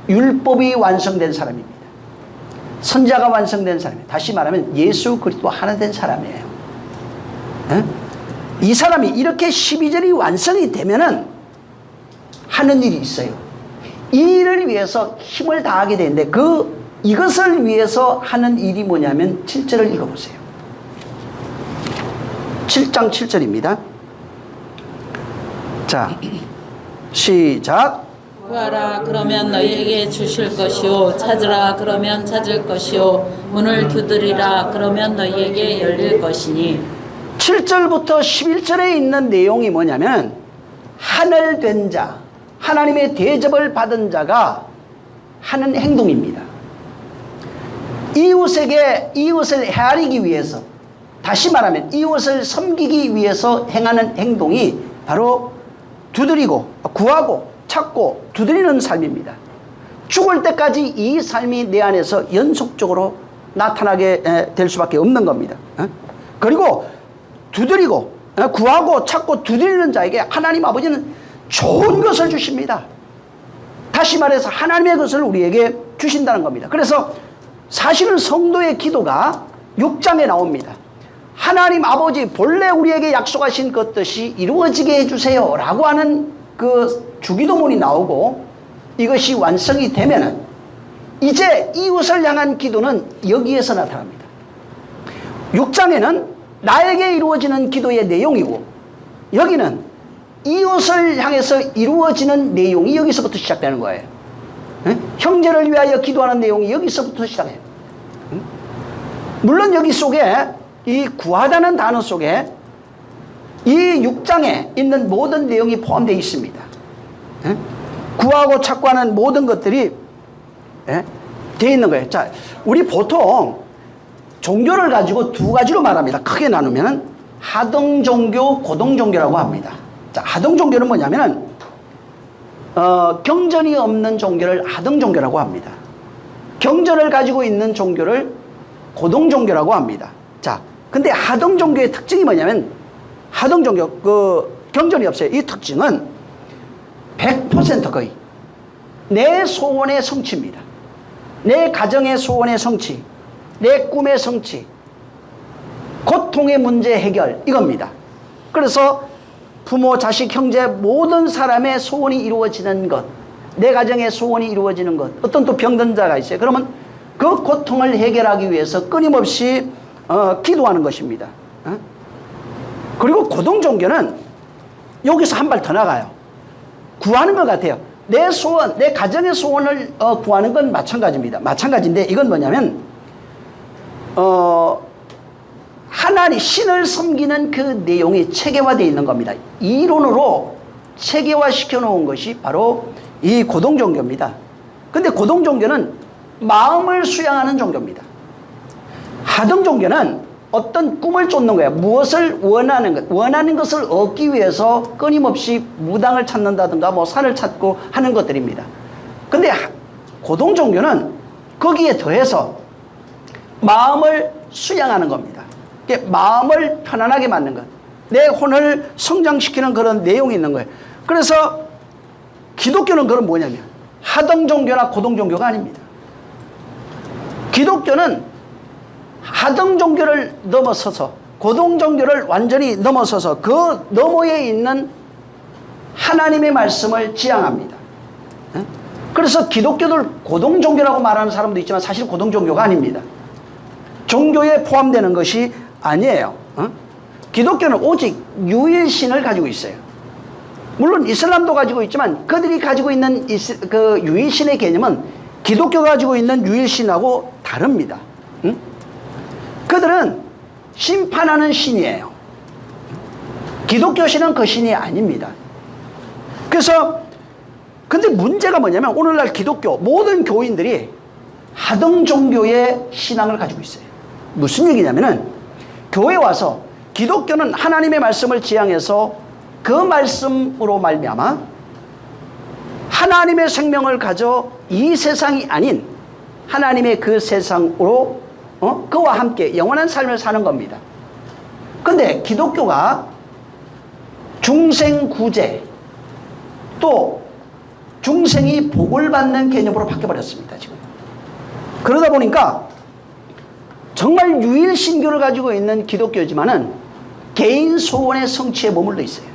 율법이 완성된 사람입니다. 선지자가 완성된 사람이에요. 다시 말하면 예수 그리스도 하나 된 사람이에요. 이 사람이 이렇게 12절이 완성이 되면은 하는 일이 있어요. 이 일을 위해서 힘을 다하게 되는데 이것을 위해서 하는 일이 뭐냐면 7절을 읽어보세요. 7장 7절입니다. 자, 시작. 구하라 그러면 너희에게 주실 것이요 찾으라 그러면 찾을 것이요 문을 두드리라 그러면 너희에게 열릴 것이니. 7절부터 11절에 있는 내용이 뭐냐면 하늘 된 자, 하나님의 대접을 받은 자가 하는 행동입니다. 이웃을 헤아리기 위해서, 다시 말하면 이웃을 섬기기 위해서 행하는 행동이 바로 두드리고 구하고 찾고 두드리는 삶입니다. 죽을 때까지 이 삶이 내 안에서 연속적으로 나타나게 될 수밖에 없는 겁니다. 그리고 두드리고 구하고 찾고 두드리는 자에게 하나님 아버지는 좋은 것을 주십니다. 다시 말해서 하나님의 것을 우리에게 주신다는 겁니다. 그래서 사실은 성도의 기도가 6장에 나옵니다. 하나님 아버지 본래 우리에게 약속하신 것 뜻이 이루어지게 해주세요 라고 하는 그 주기도문이 나오고, 이것이 완성이 되면은 이제 이웃을 향한 기도는 여기에서 나타납니다. 6장에는 나에게 이루어지는 기도의 내용이고, 여기는 이웃을 향해서 이루어지는 내용이 여기서부터 시작되는 거예요. 형제를 위하여 기도하는 내용이 여기서부터 시작해요. 물론 여기 속에 이 구하다는 단어 속에 이 6장에 있는 모든 내용이 포함되어 있습니다. 구하고 찾고 하는 모든 것들이 되어 있는 거예요. 자, 우리 보통 종교를 가지고 두 가지로 말합니다. 크게 나누면 하등종교, 고등종교라고 합니다. 자, 하등종교는 뭐냐면 경전이 없는 종교를 하등종교라고 합니다. 경전을 가지고 있는 종교를 고등종교라고 합니다. 자, 근데 하등종교의 특징이 뭐냐면, 하등종교 경전이 없어요. 이 특징은 100% 거의 내 소원의 성취입니다. 내 가정의 소원의 성취, 내 꿈의 성취, 고통의 문제 해결, 이겁니다. 그래서 부모, 자식, 형제 모든 사람의 소원이 이루어지는 것, 내 가정의 소원이 이루어지는 것. 어떤 또 병든 자가 있어요. 그러면 그 고통을 해결하기 위해서 끊임없이 기도하는 것입니다. 그리고 고등종교는 여기서 한 발 더 나가요. 구하는 것 같아요. 내 소원, 내 가정의 소원을 구하는 건 마찬가지입니다. 마찬가지인데 이건 뭐냐면 하나님, 신을 섬기는 그 내용이 체계화되어 있는 겁니다. 이론으로 체계화시켜 놓은 것이 바로 이 고등종교입니다. 근데 고등종교는 마음을 수양하는 종교입니다. 하등종교는 어떤 꿈을 쫓는 거예요. 무엇을 원하는 것, 원하는 것을 얻기 위해서 끊임없이 무당을 찾는다든가 뭐 산을 찾고 하는 것들입니다. 근데 고등종교는 거기에 더해서 마음을 수양하는 겁니다. 마음을 편안하게 만드는 것, 내 혼을 성장시키는 그런 내용이 있는 거예요. 그래서 기독교는 그럼 뭐냐면 하등종교나 고등종교가 아닙니다. 기독교는 하등종교를 넘어서서 고등종교를 완전히 넘어서서 그 너머에 있는 하나님의 말씀을 지향합니다. 그래서 기독교를 고등종교라고 말하는 사람도 있지만 사실 고등종교가 아닙니다. 종교에 포함되는 것이 아니에요. 기독교는 오직 유일신을 가지고 있어요. 물론 이슬람도 가지고 있지만 그들이 가지고 있는 그 유일신의 개념은 기독교가 가지고 있는 유일신하고 다릅니다. 그들은 심판하는 신이에요. 기독교 신은 그 신이 아닙니다. 그래서 근데 문제가 뭐냐면 오늘날 기독교 모든 교인들이 하등종교의 신앙을 가지고 있어요. 무슨 얘기냐면은 교회 와서 기독교는 하나님의 말씀을 지향해서 그 말씀으로 말미암아 하나님의 생명을 가져 이 세상이 아닌 하나님의 그 세상으로 그와 함께 영원한 삶을 사는 겁니다. 근데 기독교가 중생구제 또 중생이 복을 받는 개념으로 바뀌어버렸습니다. 지금 그러다 보니까 정말 유일신교를 가지고 있는 기독교지만은 개인 소원의 성취에 머물러 있어요.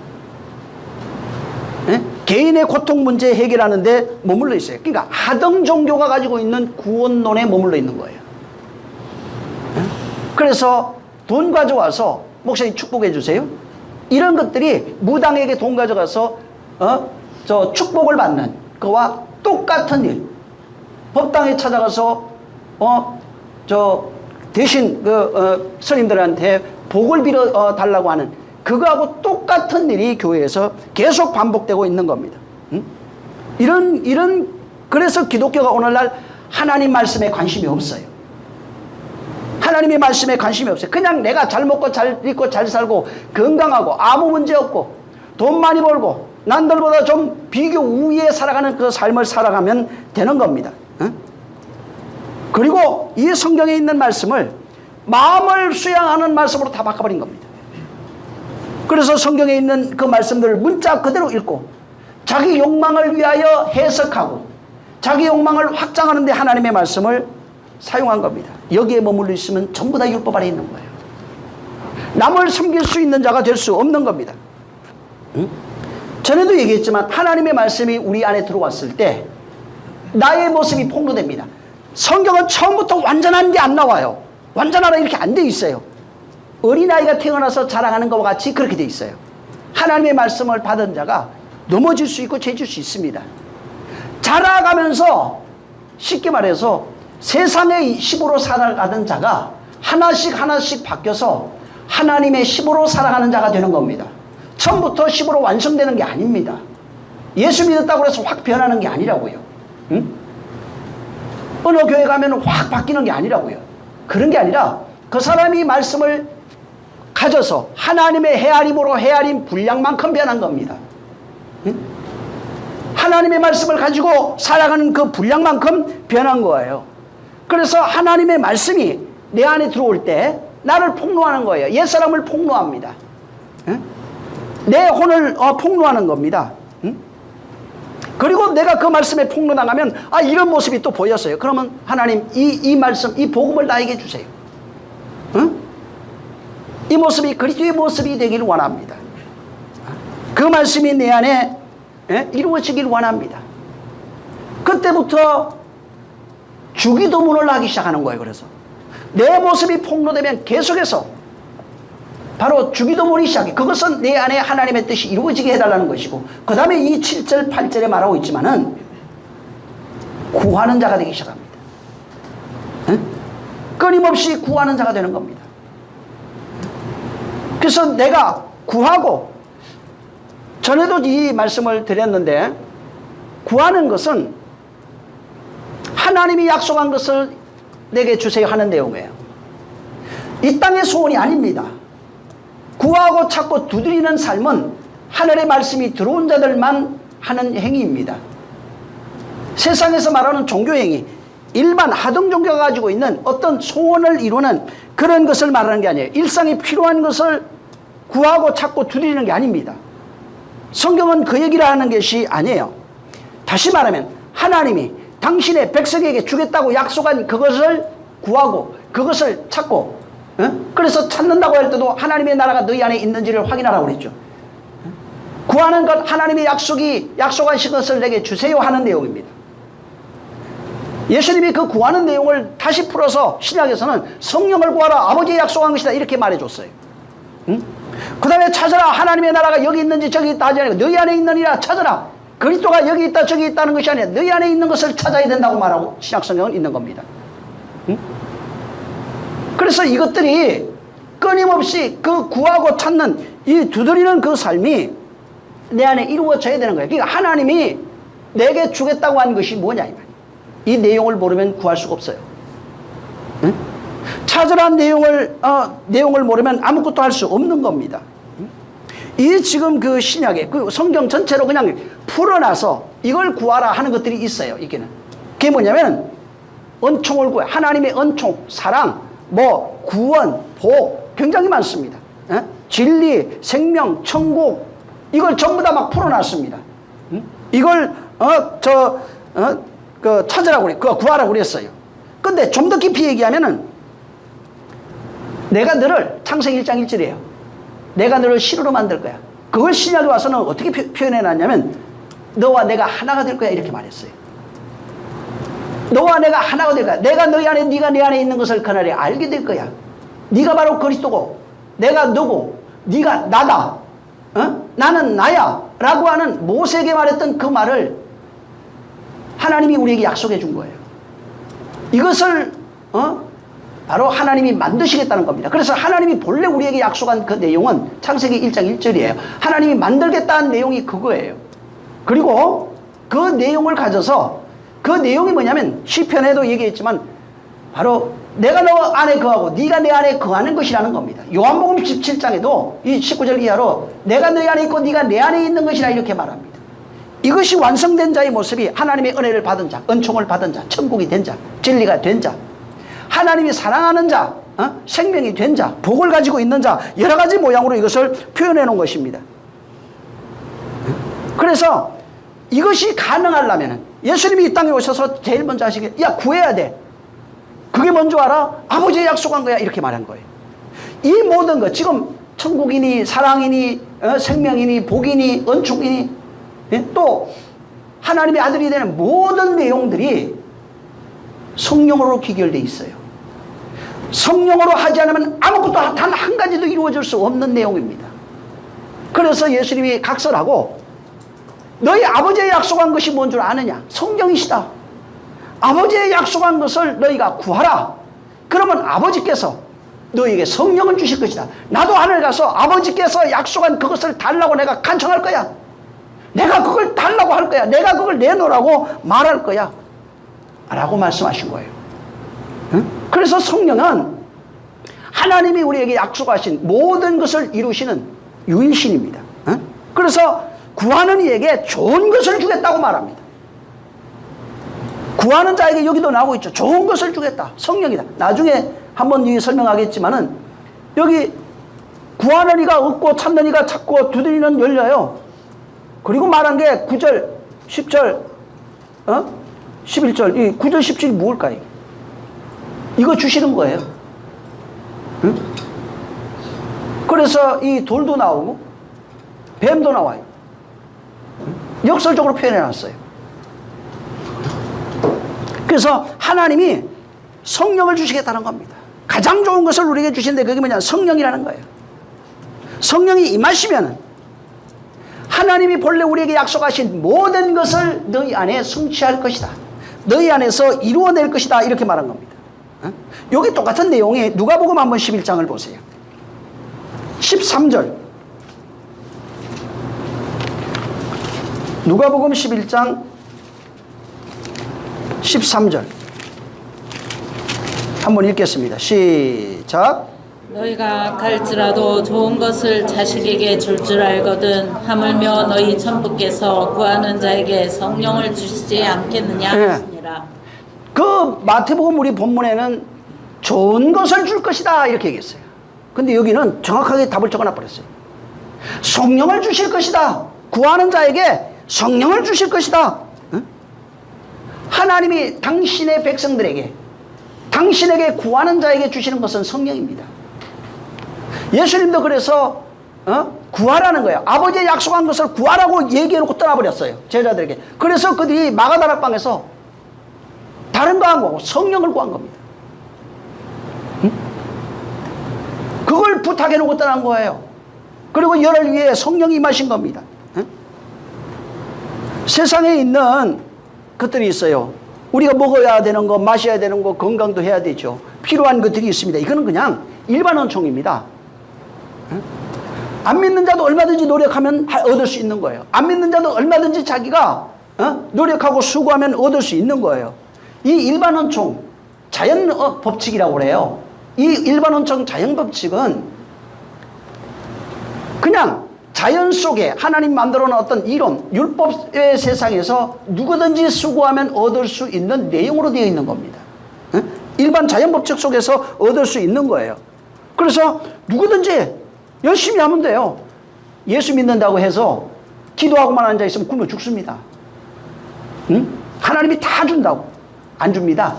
네? 개인의 고통 문제 해결하는데 머물러 있어요. 그러니까 하등 종교가 가지고 있는 구원론에 머물러 있는 거예요. 네? 그래서 돈 가져와서 목사님 축복해 주세요. 이런 것들이 무당에게 돈 가져가서 저 축복을 받는 그와 똑같은 일. 법당에 찾아가서 저 대신 스님들한테 복을 빌어 달라고 하는 그거하고 똑같은 일이 교회에서 계속 반복되고 있는 겁니다. 그래서 기독교가 오늘날 하나님 말씀에 관심이 없어요. 하나님의 말씀에 관심이 없어요. 그냥 내가 잘 먹고 잘 입고 잘 살고 건강하고 아무 문제 없고 돈 많이 벌고 남들보다 좀 비교 우위에 살아가는 그 삶을 살아가면 되는 겁니다. 그리고 이 성경에 있는 말씀을 마음을 수양하는 말씀으로 다 바꿔버린 겁니다. 그래서 성경에 있는 그 말씀들을 문자 그대로 읽고 자기 욕망을 위하여 해석하고 자기 욕망을 확장하는 데 하나님의 말씀을 사용한 겁니다. 여기에 머물러 있으면 전부 다 율법 아래 있는 거예요. 남을 섬길 수 있는 자가 될 수 없는 겁니다. 전에도 얘기했지만 하나님의 말씀이 우리 안에 들어왔을 때 나의 모습이 폭로됩니다. 성경은 처음부터 완전한 게 안 나와요. 완전하라 이렇게 안 돼 있어요. 어린아이가 태어나서 자라가는 것과 같이 그렇게 돼 있어요. 하나님의 말씀을 받은 자가 넘어질 수 있고 죄질 수 있습니다. 자라가면서 쉽게 말해서 세상의 힘으로 살아가던 자가 하나씩 바뀌어서 하나님의 힘으로 살아가는 자가 되는 겁니다. 처음부터 힘으로 완성되는 게 아닙니다. 예수 믿었다고 해서 확 변하는 게 아니라고요. 어느 교회 가면 확 바뀌는 게 아니라고요. 그런 게 아니라 그 사람이 말씀을 가져서 하나님의 헤아림으로 헤아린 분량만큼 변한 겁니다. 하나님의 말씀을 가지고 살아가는 그 분량만큼 변한 거예요. 그래서 하나님의 말씀이 내 안에 들어올 때 나를 폭로하는 거예요. 옛사람을 폭로합니다. 내 혼을 폭로하는 겁니다. 그리고 내가 그 말씀에 폭로나가면 이런 모습이 또 보였어요. 그러면 하나님 이 말씀 이 복음을 나에게 주세요. 이 모습이 그리스도의 모습이 되기를 원합니다. 그 말씀이 내 안에 이루어지길 원합니다. 그때부터 주기도문을 하기 시작하는 거예요. 그래서 내 모습이 폭로되면 계속해서 바로 주기도문이 시작해. 그것은 내 안에 하나님의 뜻이 이루어지게 해달라는 것이고 그 다음에 이 7절 8절에 말하고 있지만은 구하는 자가 되기 시작합니다. 끊임없이 구하는 자가 되는 겁니다. 그래서 내가 구하고 전에도 이 말씀을 드렸는데 구하는 것은 하나님이 약속한 것을 내게 주세요 하는 내용이에요. 이 땅의 소원이 아닙니다. 구하고 찾고 두드리는 삶은 하늘의 말씀이 들어온 자들만 하는 행위입니다. 세상에서 말하는 종교행위, 일반 하등 종교가 가지고 있는 어떤 소원을 이루는 그런 것을 말하는 게 아니에요. 일상에 필요한 것을 구하고 찾고 두드리는 게 아닙니다. 성경은 그 얘기를 하는 것이 아니에요. 다시 말하면 하나님이 당신의 백성에게 주겠다고 약속한 그것을 구하고 그것을 찾고 그래서 찾는다고 할 때도 하나님의 나라가 너희 안에 있는지를 확인하라고 그랬죠. 구하는 것 하나님의 약속하신 것을 내게 주세요 하는 내용입니다. 예수님이 그 구하는 내용을 다시 풀어서 신약에서는 성령을 구하라 아버지의 약속한 것이다 이렇게 말해줬어요. 그 다음에 찾아라 하나님의 나라가 여기 있는지 저기 있다 하지 않고 너희 안에 있느니라 찾아라. 그리스도가 여기 있다 저기 있다는 것이 아니라 너희 안에 있는 것을 찾아야 된다고 말하고 신약성경은 있는 겁니다. 그래서 이것들이 끊임없이 그 구하고 찾는 이 두드리는 그 삶이 내 안에 이루어져야 되는 거예요. 그러니까 하나님이 내게 주겠다고 한 것이 뭐냐 이 말이에요. 이 내용을 모르면 구할 수가 없어요. 찾으란 내용을 모르면 아무것도 할 수 없는 겁니다. 이 지금 그 신약에 그 성경 전체로 그냥 풀어놔서 이걸 구하라 하는 것들이 있어요. 이게는 그게 뭐냐면 은총을 구해 하나님의 은총, 사랑, 뭐 구원, 복 굉장히 많습니다. 에? 진리, 생명, 천국 이걸 전부 다 막 풀어놨습니다. 이걸 그 찾으라고 그래, 그거 구하라고 그랬어요. 근데 좀 더 깊이 얘기하면은 내가 너를 창세기 1장 1절이에요. 내가 너를 실으로 만들 거야. 그걸 신약에 와서는 어떻게 표현해 놨냐면 너와 내가 하나가 될 거야 이렇게 말했어요. 너와 내가 하나가 될 거야. 내가 너희 안에 네가 내 안에 있는 것을 그날에 알게 될 거야. 네가 바로 그리스도고 내가 너고 네가 나다. 나는 나야 라고 하는 모세에게 말했던 그 말을 하나님이 우리에게 약속해 준 거예요. 이것을 바로 하나님이 만드시겠다는 겁니다. 그래서 하나님이 본래 우리에게 약속한 그 내용은 창세기 1장 1절이에요. 하나님이 만들겠다는 내용이 그거예요. 그리고 그 내용을 가져서 그 내용이 뭐냐면 시편에도 얘기했지만 바로 내가 너 안에 거하고 네가 내 안에 거하는 것이라는 겁니다. 요한복음 17장에도 이 19절 이하로 내가 너희 안에 있고 네가 내 안에 있는 것이라 이렇게 말합니다. 이것이 완성된 자의 모습이 하나님의 은혜를 받은 자, 은총을 받은 자, 천국이 된 자, 진리가 된 자, 하나님이 사랑하는 자, 생명이 된 자, 복을 가지고 있는 자, 여러 가지 모양으로 이것을 표현해 놓은 것입니다. 그래서 이것이 가능하려면 예수님이 이 땅에 오셔서 제일 먼저 하시게 야 구해야 돼. 그게 뭔지 알아? 아버지의 약속한 거야 이렇게 말한 거예요. 이 모든 것 지금 천국이니 사랑이니 생명이니 복이니 은총이니 또 하나님의 아들이 되는 모든 내용들이 성령으로 귀결되어 있어요. 성령으로 하지 않으면 아무것도 단 한 가지도 이루어질 수 없는 내용입니다. 그래서 예수님이 각설하고 너희 아버지의 약속한 것이 뭔 줄 아느냐? 성경이시다. 아버지의 약속한 것을 너희가 구하라. 그러면 아버지께서 너희에게 성령을 주실 것이다. 나도 하늘 가서 아버지께서 약속한 그것을 달라고 내가 간청할 거야. 내가 그걸 달라고 할 거야. 내가 그걸 내놓으라고 말할 거야. 라고 말씀하신 거예요. 그래서 성령은 하나님이 우리에게 약속하신 모든 것을 이루시는 유일신입니다. 그래서 구하는 이에게 좋은 것을 주겠다고 말합니다. 구하는 자에게 여기도 나오고 있죠. 좋은 것을 주겠다. 성령이다. 나중에 한번 설명하겠지만은 여기 구하는 이가 얻고 찾는 이가 찾고 두드리는 열려요. 그리고 말한 게 9절, 10절, 11절, 이 9절, 17이 무엇일까? 이거 주시는 거예요. 응? 그래서 이 돌도 나오고 뱀도 나와요. 역설적으로 표현해 놨어요. 그래서 하나님이 성령을 주시겠다는 겁니다. 가장 좋은 것을 우리에게 주시는데 그게 뭐냐? 성령이라는 거예요. 성령이 임하시면 하나님이 본래 우리에게 약속하신 모든 것을 너희 안에 성취할 것이다. 너희 안에서 이루어낼 것이다. 이렇게 말한 겁니다. 여기 똑같은 내용이 누가복음 한번 11장을 보세요. 13절. 누가복음 11장 13절 한번 읽겠습니다. 시작. 너희가 갈지라도 좋은 것을 자식에게 줄 줄 알거든 하물며 너희 천부께서 구하는 자에게 성령을 주시지 않겠느냐 하시니라. 그 마태복음 우리 본문에는 좋은 것을 줄 것이다 이렇게 얘기했어요. 근데 여기는 정확하게 답을 적어놔 버렸어요. 성령을 주실 것이다. 구하는 자에게 성령을 주실 것이다. 하나님이 당신의 백성들에게 당신에게 구하는 자에게 주시는 것은 성령입니다. 예수님도 그래서 구하라는 거예요. 아버지의 약속한 것을 구하라고 얘기해놓고 떠나버렸어요. 제자들에게. 그래서 그들이 마가다락방에서 다른 거 한 거고 성령을 구한 겁니다. 그걸 부탁해놓고 떠난 거예요. 그리고 열을 위해 성령이 임하신 겁니다. 세상에 있는 것들이 있어요. 우리가 먹어야 되는 거, 마셔야 되는 거, 건강도 해야 되죠. 필요한 것들이 있습니다. 이거는 그냥 일반 은총입니다. 안 믿는 자도 얼마든지 노력하면 얻을 수 있는 거예요. 안 믿는 자도 얼마든지 자기가 노력하고 수고하면 얻을 수 있는 거예요. 이 일반 은총, 자연 법칙이라고 그래요. 이 일반 은총 자연 법칙은 그냥 자연 속에 하나님 만들어 놓은 어떤 이론, 율법의 세상에서 누구든지 수고하면 얻을 수 있는 내용으로 되어 있는 겁니다. 일반 자연 법칙 속에서 얻을 수 있는 거예요. 그래서 누구든지 열심히 하면 돼요. 예수 믿는다고 해서 기도하고만 앉아 있으면 굶어 죽습니다. 하나님이 다 준다고. 안 줍니다.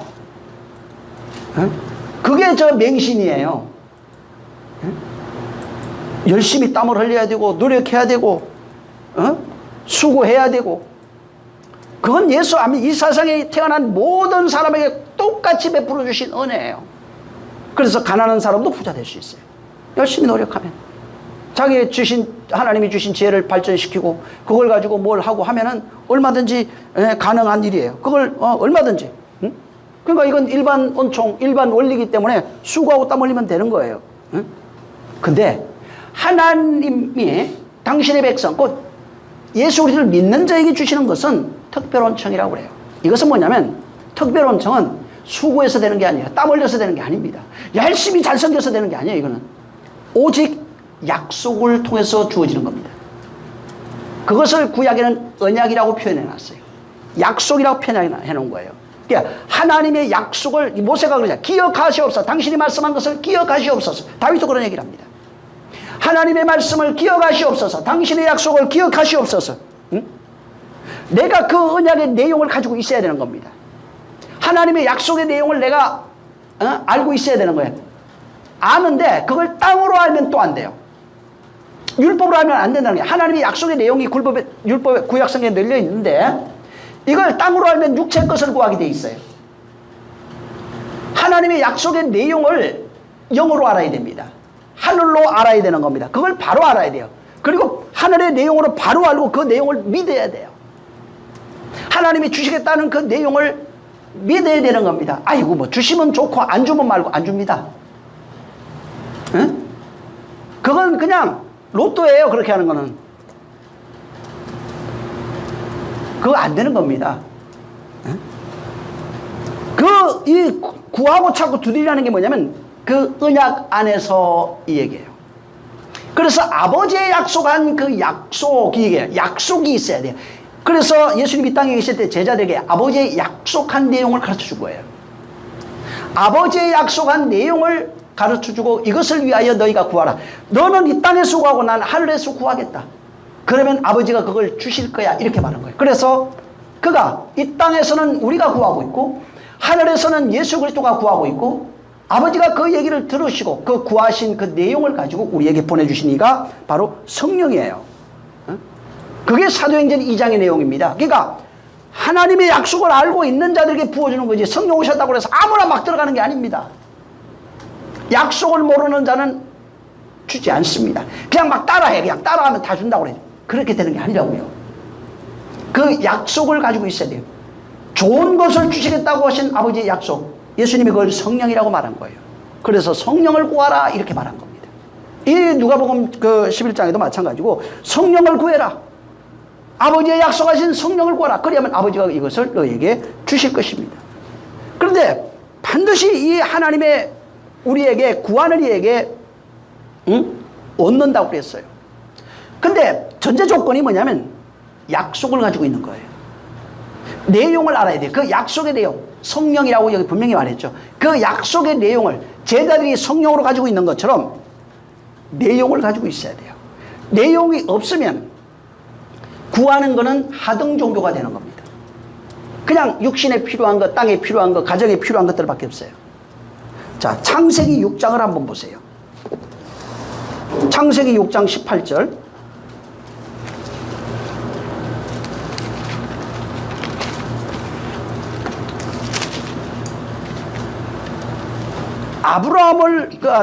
그게 저 맹신이에요. 열심히 땀을 흘려야 되고 노력해야 되고 수고해야 되고, 그건 예수 아멘 이 세상에 태어난 모든 사람에게 똑같이 베풀어 주신 은혜예요. 그래서 가난한 사람도 부자 될 수 있어요. 열심히 노력하면. 자기 주신 하나님이 주신 지혜를 발전시키고 그걸 가지고 뭘 하고 하면은 얼마든지 가능한 일이에요. 그걸 얼마든지. 그러니까 이건 일반 원총, 일반 원리이기 때문에 수고하고 땀 흘리면 되는 거예요. 근데 하나님이 당신의 백성, 곧 예수 그리스도를 믿는 자에게 주시는 것은 특별원청이라고 그래요. 이것은 뭐냐면 특별원청은 수고해서 되는 게 아니에요. 땀 흘려서 되는 게 아닙니다. 열심히 잘생겨서 되는 게 아니에요. 이거는 오직 약속을 통해서 주어지는 겁니다. 그것을 구약에는 언약이라고 표현해놨어요. 약속이라고 표현해놓은 거예요. 그러니까 하나님의 약속을 모세가 그러잖아요. 기억하시옵소서. 당신이 말씀한 것을 기억하시옵소서. 다윗도 그런 얘기를 합니다. 하나님의 말씀을 기억하시옵소서. 당신의 약속을 기억하시옵소서. 응? 내가 그 언약의 내용을 가지고 있어야 되는 겁니다. 하나님의 약속의 내용을 내가 알고 있어야 되는 거예요. 아는데 그걸 땅으로 알면 또 안 돼요. 율법으로 알면 안 된다는 게, 하나님의 약속의 내용이 율법의 구약성경에 널려 있는데 이걸 땅으로 알면 육체의 것을 구하게 돼 있어요. 하나님의 약속의 내용을 영으로 알아야 됩니다. 하늘로 알아야 되는 겁니다. 그걸 바로 알아야 돼요. 그리고 하늘의 내용으로 바로 알고 그 내용을 믿어야 돼요. 하나님이 주시겠다는 그 내용을 믿어야 되는 겁니다. 아이고 뭐 주시면 좋고 안 주면 말고, 안 줍니다. 응? 그건 그냥 로또예요. 그렇게 하는 거는 그거 안 되는 겁니다. 이 구하고 찾고 두드리라는 게 뭐냐면 그 언약 안에서 이 얘기예요. 그래서 아버지의 약속한 그 약속이 있어야 돼요. 그래서 예수님이 땅에 계실 때 제자들에게 아버지의 약속한 내용을 가르쳐 준 거예요. 아버지의 약속한 내용을 가르쳐 주고 이것을 위하여 너희가 구하라. 너는 이 땅에서 구하고 난 하늘에서 구하겠다. 그러면 아버지가 그걸 주실 거야. 이렇게 말한 거예요. 그래서 그가 이 땅에서는 우리가 구하고 있고 하늘에서는 예수 그리스도가 구하고 있고, 아버지가 그 얘기를 들으시고 그 구하신 그 내용을 가지고 우리에게 보내주신 이가 바로 성령이에요. 그게 사도행전 2장의 내용입니다. 그러니까 하나님의 약속을 알고 있는 자들에게 부어주는 거지, 성령 오셨다고 해서 아무나 막 들어가는 게 아닙니다. 약속을 모르는 자는 주지 않습니다. 그냥 막 따라해. 그냥 따라하면 다 준다고 그래요. 그렇게 되는 게 아니라고요. 그 약속을 가지고 있어야 돼요. 좋은 것을 주시겠다고 하신 아버지의 약속, 예수님이 그걸 성령이라고 말한 거예요. 그래서 성령을 구하라 이렇게 말한 겁니다. 이 누가복음 그 11장에도 마찬가지고 성령을 구해라. 아버지의 약속하신 성령을 구하라. 그러면 아버지가 이것을 너에게 주실 것입니다. 그런데 반드시 이 하나님의 우리에게 구하는 이에게 얻는다고 그랬어요. 근데 전제 조건이 뭐냐면 약속을 가지고 있는 거예요. 내용을 알아야 돼요. 그 약속의 내용, 성령이라고 여기 분명히 말했죠. 그 약속의 내용을 제자들이 성령으로 가지고 있는 것처럼 내용을 가지고 있어야 돼요. 내용이 없으면 구하는 거는 하등 종교가 되는 겁니다. 그냥 육신에 필요한 것, 땅에 필요한 것, 가정에 필요한 것들밖에 없어요. 자, 창세기 6장을 한번 보세요. 창세기 6장 18절.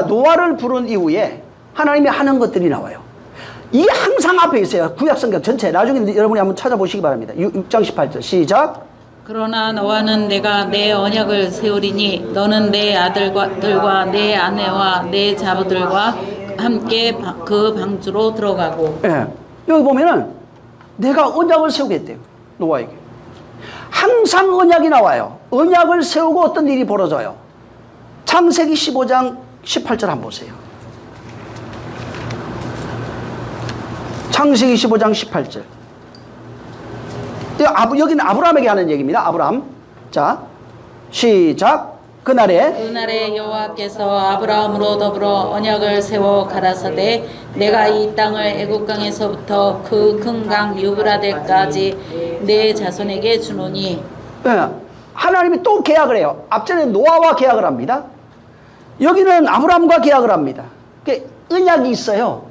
노아를 부른 이후에 하나님이 하는 것들이 나와요. 이게 항상 앞에 있어요. 구약성경 전체. 나중에 여러분이 한번 찾아보시기 바랍니다. 6장 18절 시작. 그러나 너와는 내가 내 언약을 세우리니 너는 내 아들들과 내 아내와 내 자부들과 함께 그 방주로 들어가고. 예. 여기 보면은 내가 언약을 세우겠대요. 노아에게. 항상 언약이 나와요. 언약을 세우고 어떤 일이 벌어져요. 창세기 15장 18절 한번 보세요. 창세기 15장 18절. 여기는 아브라함에게 하는 얘기입니다. 아브라함. 자, 시작. 그날에 여호와께서 아브라함으로 더불어 언약을 세워 가라사대 내가 이 땅을 애굽 강에서부터 그 큰 강 유브라데까지 내 자손에게 주노니. 네, 하나님이 또 계약을 해요. 앞전에 노아와 계약을 합니다. 여기는 아브라함과 계약을 합니다. 언약이 있어요.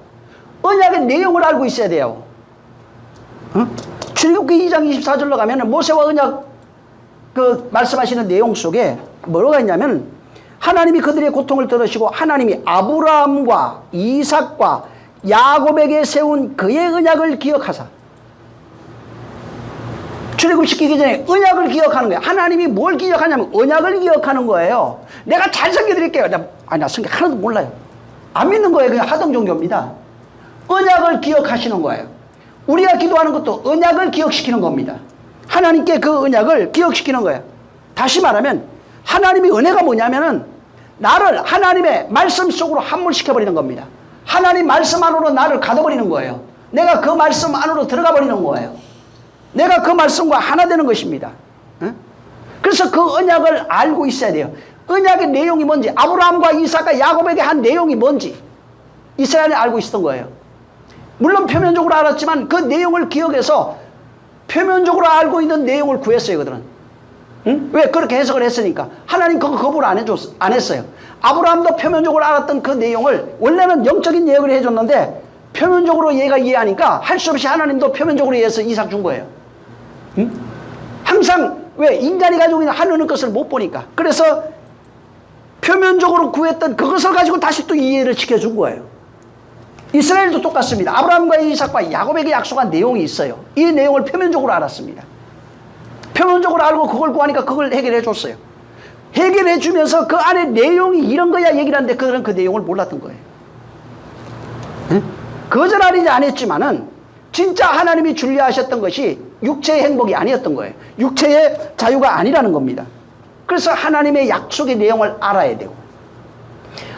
언약의 내용을 알고 있어야 돼요. 출애굽기 2장 24절로 가면 모세와 언약 말씀하시는 내용 속에 뭐가 있냐면 하나님이 그들의 고통을 들으시고 하나님이 아브라함과 이삭과 야곱에게 세운 그의 언약을 기억하사. 출애굽시키기 전에 언약을 기억하는 거예요. 하나님이 뭘 기억하냐면 언약을 기억하는 거예요. 내가 잘 섬겨드릴게요. 나 성경 하나도 몰라요. 안 믿는 거예요. 그냥 하등 종교입니다. 언약을 기억하시는 거예요. 우리가 기도하는 것도 언약을 기억시키는 겁니다. 하나님께 그 언약을 기억시키는 거예요. 다시 말하면 하나님의 은혜가 뭐냐면은 나를 하나님의 말씀 속으로 함몰시켜버리는 겁니다. 하나님 말씀 안으로 나를 가둬버리는 거예요. 내가 그 말씀 안으로 들어가 버리는 거예요. 내가 그 말씀과 하나 되는 것입니다. 그래서 그 언약을 알고 있어야 돼요. 언약의 내용이 뭔지, 아브라함과 이삭과 야곱에게 한 내용이 뭔지 이스라엘이 알고 있었던 거예요. 물론 표면적으로 알았지만 그 내용을 기억해서 표면적으로 알고 있는 내용을 구했어요. 그들은. 왜? 그렇게 해석을 했으니까. 하나님 그거 거부를 안 했어요. 아브라함도 표면적으로 알았던 그 내용을 원래는 영적인 예언을 해줬는데 표면적으로 얘가 이해하니까 할 수 없이 하나님도 표면적으로 이해해서 이삭 준 거예요. 항상 왜? 인간이 가지고 있는 하늘의 것을 못 보니까. 그래서 표면적으로 구했던 그것을 가지고 다시 또 이해를 시켜준 거예요. 이스라엘도 똑같습니다. 아브라함과 이삭과 야곱에게 약속한 내용이 있어요. 이 내용을 표면적으로 알았습니다. 표면적으로 알고 그걸 구하니까 그걸 해결해 줬어요. 해결해 주면서 그 안에 내용이 이런 거야 얘기를 하는데 그들은 그 내용을 몰랐던 거예요. 거절하지 않았지만은 진짜 하나님이 준비하셨던 것이 육체의 행복이 아니었던 거예요. 육체의 자유가 아니라는 겁니다. 그래서 하나님의 약속의 내용을 알아야 되고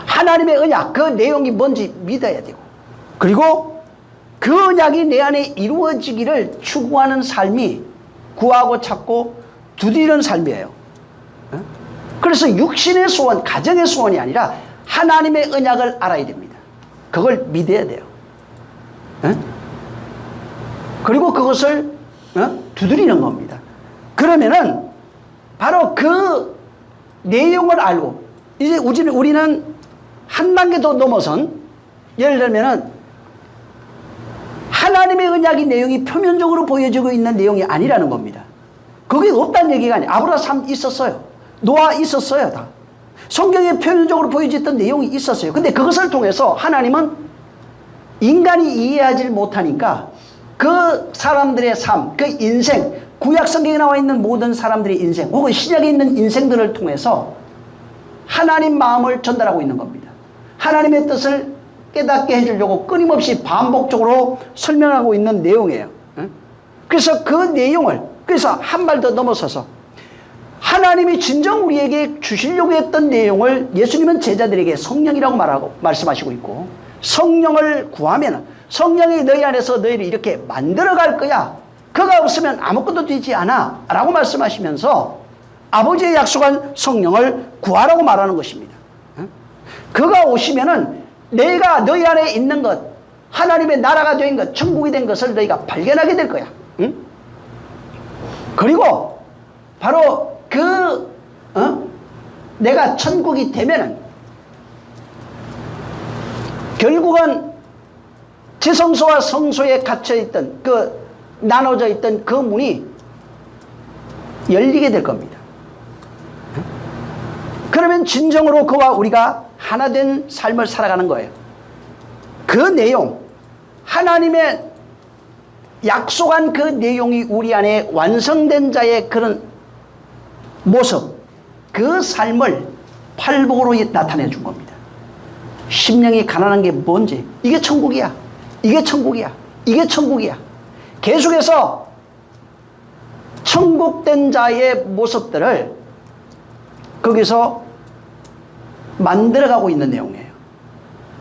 하나님의 언약 그 내용이 뭔지 믿어야 되고 그리고 그 언약이 내 안에 이루어지기를 추구하는 삶이 구하고 찾고 두드리는 삶이에요. 그래서 육신의 소원, 가정의 소원이 아니라 하나님의 언약을 알아야 됩니다. 그걸 믿어야 돼요. 그리고 그것을 두드리는 겁니다. 그러면은 바로 그 내용을 알고 이제 우리는 한 단계 더 넘어선 예를 들면은 하나님의 언약의 내용이 표면적으로 보여지고 있는 내용이 아니라는 겁니다. 그게 없다는 얘기가 아니에요. 아브라함 있었어요. 노아 있었어요. 다. 성경에 표면적으로 보여졌던 내용이 있었어요. 근데 그것을 통해서 하나님은 인간이 이해하지 못하니까 그 사람들의 삶, 그 인생, 구약 성경에 나와 있는 모든 사람들의 인생 혹은 신약에 있는 인생들을 통해서 하나님 마음을 전달하고 있는 겁니다. 하나님의 뜻을 깨닫게 해주려고 끊임없이 반복적으로 설명하고 있는 내용이에요. 그래서 그 내용을 그래서 한 발 더 넘어서서 하나님이 진정 우리에게 주시려고 했던 내용을 예수님은 제자들에게 성령이라고 말씀하시고 있고 성령을 구하면 성령이 너희 안에서 너희를 이렇게 만들어갈 거야. 그가 없으면 아무것도 되지 않아 라고 말씀하시면서 아버지의 약속한 성령을 구하라고 말하는 것입니다. 그가 오시면은 내가 너희 안에 있는 것 하나님의 나라가 된 것 천국이 된 것을 너희가 발견하게 될 거야. 그리고 바로 내가 천국이 되면은 결국은 지성소와 성소에 갇혀있던 나눠져 있던 그 문이 열리게 될 겁니다. 그러면 진정으로 그와 우리가 하나 된 삶을 살아가는 거예요. 그 내용, 하나님의 약속한 그 내용이 우리 안에 완성된 자의 그런 모습, 그 삶을 팔복으로 나타내 준 겁니다. 심령이 가난한 게 뭔지, 이게 천국이야. 이게 천국이야. 이게 천국이야. 계속해서 천국된 자의 모습들을 거기서 만들어가고 있는 내용이에요.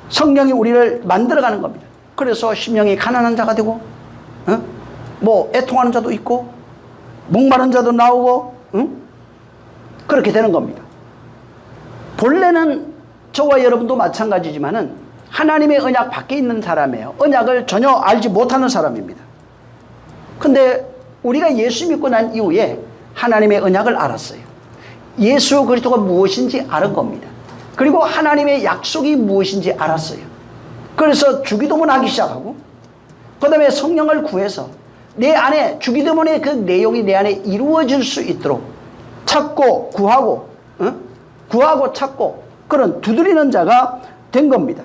성령이 우리를 만들어가는 겁니다. 그래서 심령이 가난한 자가 되고, 뭐 애통하는 자도 있고, 목마른 자도 나오고, 그렇게 되는 겁니다. 본래는 저와 여러분도 마찬가지지만은 하나님의 언약 밖에 있는 사람이에요. 언약을 전혀 알지 못하는 사람입니다. 근데 우리가 예수 믿고 난 이후에 하나님의 언약을 알았어요. 예수 그리스도가 무엇인지 알은 겁니다. 그리고 하나님의 약속이 무엇인지 알았어요. 그래서 주기도문 하기 시작하고, 그 다음에 성령을 구해서 내 안에 주기도문의 그 내용이 내 안에 이루어질 수 있도록 찾고 구하고, 구하고 찾고 그런 두드리는 자가 된 겁니다.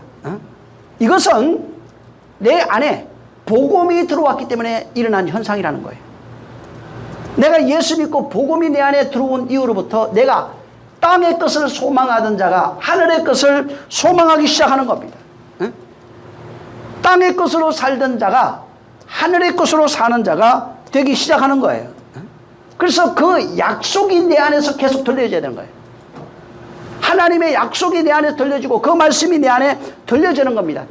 이것은 내 안에 복음이 들어왔기 때문에 일어난 현상이라는 거예요. 내가 예수 믿고 복음이 내 안에 들어온 이후로부터 내가 땅의 것을 소망하던 자가 하늘의 것을 소망하기 시작하는 겁니다. 땅의 것으로 살던 자가 하늘의 것으로 사는 자가 되기 시작하는 거예요. 그래서 그 약속이 내 안에서 계속 들려져야 되는 거예요. 하나님의 약속이 내 안에 들려지고 그 말씀이 내 안에 들려지는 겁니다.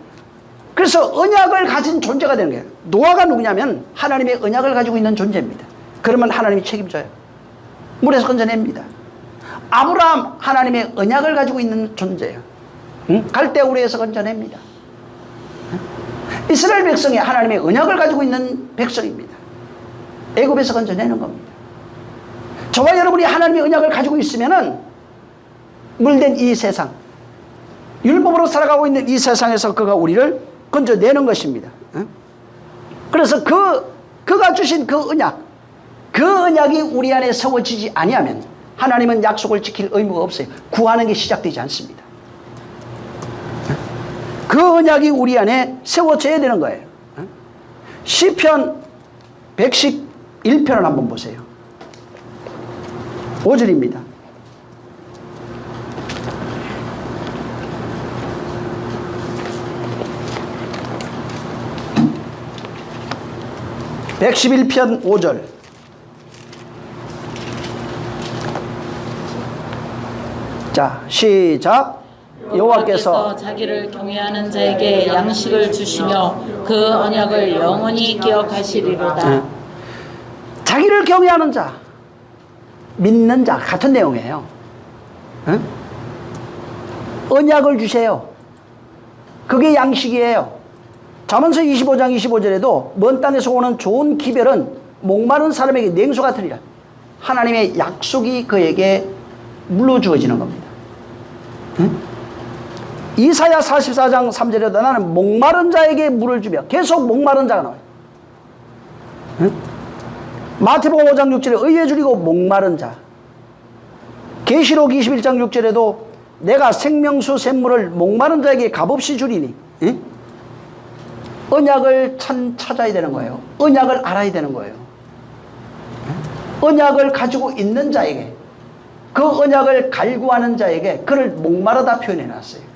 그래서 언약을 가진 존재가 되는 거예요. 노아가 누구냐면 하나님의 언약을 가지고 있는 존재입니다. 그러면 하나님이 책임져요. 물에서 건져냅니다. 아브라함 하나님의 언약을 가지고 있는 존재예요. 갈대우리에서 건져냅니다. 이스라엘 백성이 하나님의 언약을 가지고 있는 백성입니다. 애굽에서 건져내는 겁니다. 저와 여러분이 하나님의 언약을 가지고 있으면은 물된 이 세상, 율법으로 살아가고 있는 이 세상에서 그가 우리를 건져내는 것입니다. 그래서 그가 주신 그 언약이 우리 안에 세워지지 아니하면 하나님은 약속을 지킬 의무가 없어요. 구하는 게 시작되지 않습니다. 그 언약이 우리 안에 세워져야 되는 거예요. 시편 111편을 한번 보세요. 5절입니다. (111편) 5절. 자, 시작. 여호와께서 자기를 경외하는 자에게 양식을 주시며 그 언약을 영원히 기억하시리로다. 자기를 경외하는 자, 믿는 자 같은 내용이에요. 언약을 주세요. 그게 양식이에요. 잠언서 25장 25절에도 먼 땅에서 오는 좋은 기별은 목마른 사람에게 냉수 같으리라. 하나님의 약속이 그에게 물로 주어지는 겁니다. 이사야 44장 3절에도 나는 목마른 자에게 물을 주며, 계속 목마른 자가 나와요. 마태복음 5장 6절에 의에 줄이고 목마른 자. 계시록 21장 6절에도 내가 생명수 샘물을 목마른 자에게 값없이 주리니. 언약을 찾아야 되는 거예요. 언약을 알아야 되는 거예요. 언약을 가지고 있는 자에게, 그 언약을 갈구하는 자에게 그를 목마르다 표현해 놨어요.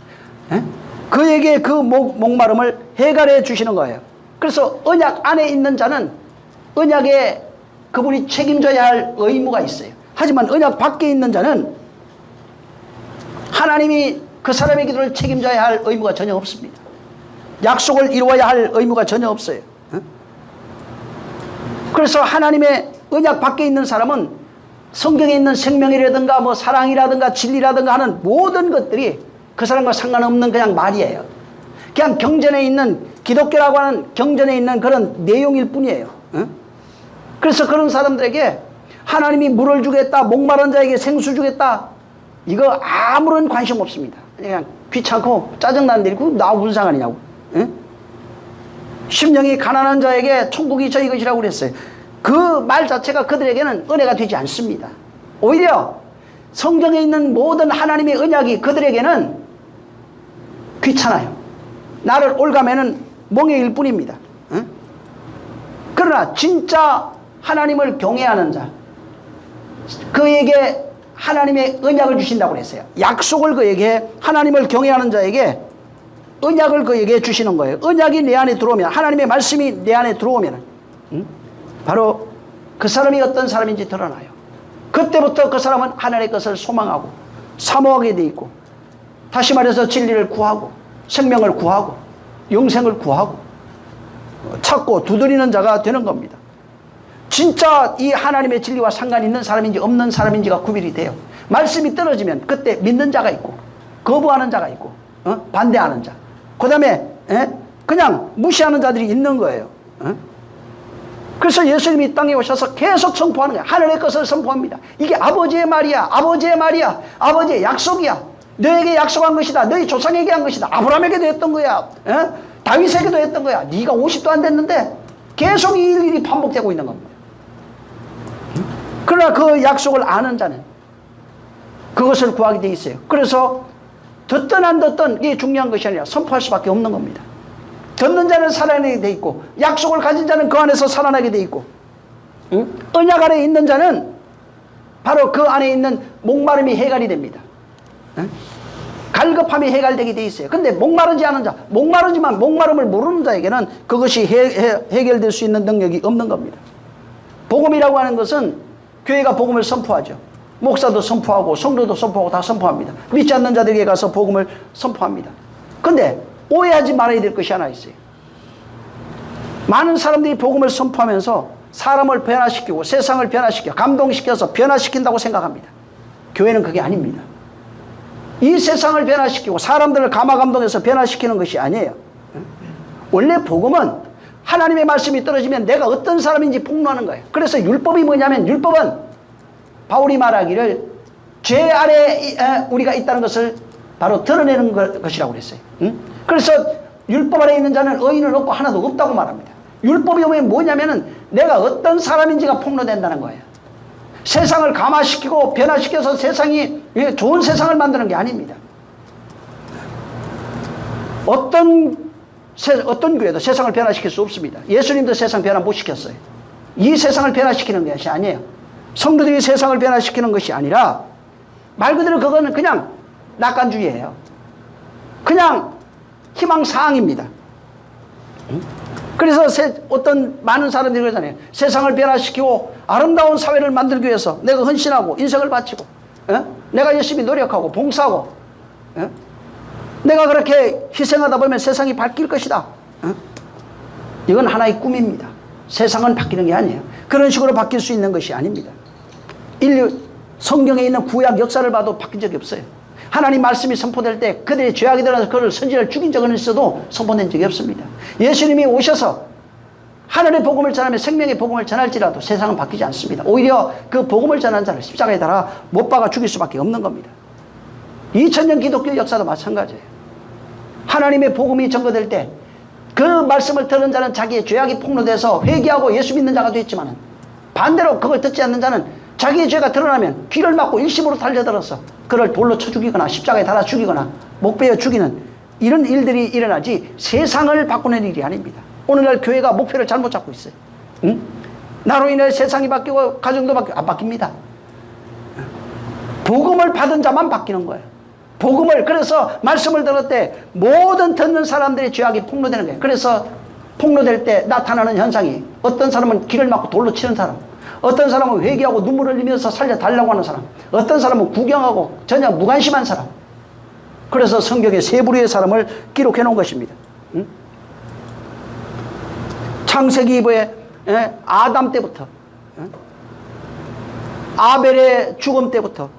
그에게 그 목마름을 해결해 주시는 거예요. 그래서 언약 안에 있는 자는 언약에 그분이 책임져야 할 의무가 있어요. 하지만 언약 밖에 있는 자는 하나님이 그 사람의 기도를 책임져야 할 의무가 전혀 없습니다. 약속을 이루어야 할 의무가 전혀 없어요. 그래서 하나님의 언약 밖에 있는 사람은 성경에 있는 생명이라든가 뭐 사랑이라든가 진리라든가 하는 모든 것들이 그 사람과 상관없는 그냥 말이에요. 그냥 경전에 있는, 기독교라고 하는 경전에 있는 그런 내용일 뿐이에요. 그래서 그런 사람들에게 하나님이 물을 주겠다, 목마른 자에게 생수 주겠다, 이거 아무런 관심 없습니다. 그냥 귀찮고 짜증나는 일이고 나 무슨 상관이냐고. 심령이 가난한 자에게 천국이 저희 것이라고 그랬어요. 그 말 자체가 그들에게는 은혜가 되지 않습니다. 오히려 성경에 있는 모든 하나님의 언약이 그들에게는 귀찮아요. 나를 올가매는 멍해일 뿐입니다. 그러나 진짜 하나님을 경외하는 자, 그에게 하나님의 언약을 주신다고 그랬어요. 약속을 그에게, 하나님을 경외하는 자에게 언약을 그에게 주시는 거예요. 언약이 내 안에 들어오면, 하나님의 말씀이 내 안에 들어오면 바로 그 사람이 어떤 사람인지 드러나요. 그때부터 그 사람은 하나님의 것을 소망하고 사모하게 돼 있고, 다시 말해서 진리를 구하고 생명을 구하고 영생을 구하고 찾고 두드리는 자가 되는 겁니다. 진짜 이 하나님의 진리와 상관이 있는 사람인지 없는 사람인지가 구별이 돼요. 말씀이 떨어지면 그때 믿는 자가 있고 거부하는 자가 있고 반대하는 자, 그 다음에 그냥 무시하는 자들이 있는 거예요. 그래서 예수님이 땅에 오셔서 계속 선포하는 거예요. 하늘의 것을 선포합니다. 이게 아버지의 말이야, 아버지의 말이야, 아버지의 약속이야. 너에게 약속한 것이다. 너희 조상에게 한 것이다. 아브라함에게도 했던 거야. 다윗에게도 했던 거야. 네가 50도 안 됐는데 계속 이 일이 반복되고 있는 겁니다. 그러나 그 약속을 아는 자는 그것을 구하게 돼 있어요. 그래서 듣든 안 듣든 이게 중요한 것이 아니라 선포할 수밖에 없는 겁니다. 듣는 자는 살아나게 돼 있고 약속을 가진 자는 그 안에서 살아나게 돼 있고 언약 안에 있는 자는 바로 그 안에 있는 목마름이 해결이 됩니다. 갈급함이 해결되게 돼 있어요. 근데 목마르지 않은 자, 목마르지만 목마름을 모르는 자에게는 그것이 해결될 수 있는 능력이 없는 겁니다. 복음이라고 하는 것은 교회가 복음을 선포하죠. 목사도 선포하고 성도도 선포하고 다 선포합니다. 믿지 않는 자들에게 가서 복음을 선포합니다. 근데 오해하지 말아야 될 것이 하나 있어요. 많은 사람들이 복음을 선포하면서 사람을 변화시키고 세상을 변화시켜 감동시켜서 변화시킨다고 생각합니다. 교회는 그게 아닙니다. 이 세상을 변화시키고 사람들을 감화감동해서 변화시키는 것이 아니에요. 원래 복음은 하나님의 말씀이 떨어지면 내가 어떤 사람인지 폭로하는 거예요. 그래서 율법이 뭐냐면 율법은 바울이 말하기를 죄 아래 우리가 있다는 것을 바로 드러내는 것이라고 그랬어요. 그래서 율법 아래 있는 자는 의인은 없고 하나도 없다고 말합니다. 율법이 뭐냐면은 내가 어떤 사람인지가 폭로된다는 거예요. 세상을 감화시키고 변화시켜서 세상이 좋은 세상을 만드는 게 아닙니다. 어떤 교회도 세상을 변화시킬 수 없습니다. 예수님도 세상 변화 못 시켰어요. 이 세상을 변화시키는 것이 아니에요. 성도들이 세상을 변화시키는 것이 아니라 말 그대로 그거는 그냥 낙관주의예요. 그냥 희망사항입니다. 그래서 어떤 많은 사람들이 그러잖아요. 세상을 변화시키고 아름다운 사회를 만들기 위해서 내가 헌신하고 인생을 바치고 내가 열심히 노력하고 봉사하고 내가 그렇게 희생하다 보면 세상이 바뀔 것이다. 이건 하나의 꿈입니다. 세상은 바뀌는 게 아니에요. 그런 식으로 바뀔 수 있는 것이 아닙니다. 인류 성경에 있는 구약 역사를 봐도 바뀐 적이 없어요. 하나님 말씀이 선포될 때 그들이 죄악이 들어서 그를 선지자를 죽인 적은 있어도 선포된 적이 없습니다. 예수님이 오셔서 하늘의 복음을 전하며 생명의 복음을 전할지라도 세상은 바뀌지 않습니다. 오히려 그 복음을 전하는 자를 십자가에 달아 못 박아 죽일 수밖에 없는 겁니다. 2000년 기독교 역사도 마찬가지예요. 하나님의 복음이 전거될 때 그 말씀을 들은 자는 자기의 죄악이 폭로돼서 회개하고 예수 믿는 자가 됐지만 반대로 그걸 듣지 않는 자는 자기의 죄가 드러나면 귀를 막고 일심으로 달려들어서 그를 돌로 쳐 죽이거나 십자가에 달아 죽이거나 목베어 죽이는 이런 일들이 일어나지 세상을 바꾸는 일이 아닙니다. 오늘날 교회가 목표를 잘못 잡고 있어요. 나로 인해 세상이 바뀌고 가정도 바뀌고 안 바뀝니다. 복음을 받은 자만 바뀌는 거예요. 복음을 그래서 말씀을 들을 때 모든 듣는 사람들의 죄악이 폭로되는 거예요. 그래서 폭로될 때 나타나는 현상이 어떤 사람은 귀를 막고 돌로 치는 사람, 어떤 사람은 회개하고 눈물을 흘리면서 살려달라고 하는 사람, 어떤 사람은 구경하고 전혀 무관심한 사람. 그래서 성경에 세 부류의 사람을 기록해 놓은 것입니다. 창세기 이후에 아담 때부터 아벨의 죽음 때부터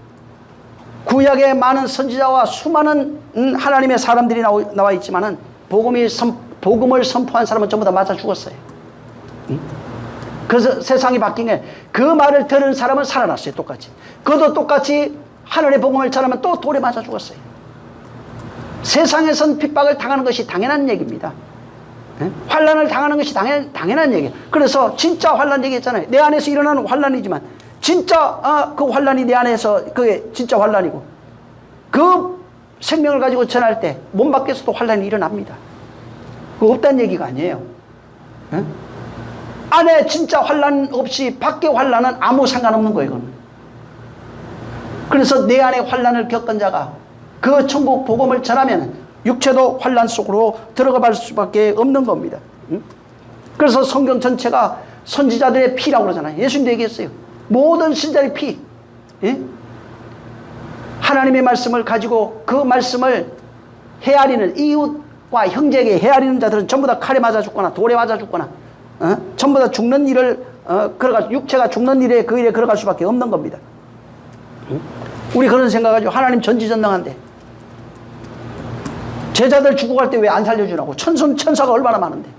구약의 많은 선지자와 수많은 하나님의 사람들이 나와 있지만은 복음을 선포한 사람은 전부 다 맞아 죽었어요. 그래서 세상이 바뀐 게 그 말을 들은 사람은 살아났어요. 똑같이. 그도 똑같이 하늘의 복음을 전하면 또 돌에 맞아 죽었어요. 세상에선 핍박을 당하는 것이 당연한 얘기입니다. 환난을 당하는 것이 당연한 얘기예요. 그래서 진짜 환난 얘기했잖아요. 내 안에서 일어나는 환난이지만 진짜 그 환난이 내 안에서 그게 진짜 환난이고 그 생명을 가지고 전할 때 몸 밖에서도 환난이 일어납니다. 그거 없다는 얘기가 아니에요. 안에 진짜 환난 없이 밖에 환난은 아무 상관없는 거예요. 그건. 그래서 내 안에 환난을 겪은 자가 그 천국 복음을 전하면 육체도 환난 속으로 들어가 볼 수밖에 없는 겁니다. 그래서 성경 전체가 선지자들의 피라고 그러잖아요. 예수님도 얘기했어요. 모든 신자의 피. 예? 하나님의 말씀을 가지고 그 말씀을 헤아리는 이웃과 자식과 형제에게 헤아리는 자들은 전부 다 칼에 맞아 죽거나 돌에 맞아 죽거나 전부 다 죽는 일을 걸어갈, 육체가 죽는 일에 그 일에 걸어갈 수밖에 없는 겁니다. 우리 그런 생각하죠. 하나님 전지전능한데 제자들 죽어갈 때 왜 안 살려주라고. 천사가 얼마나 많은데.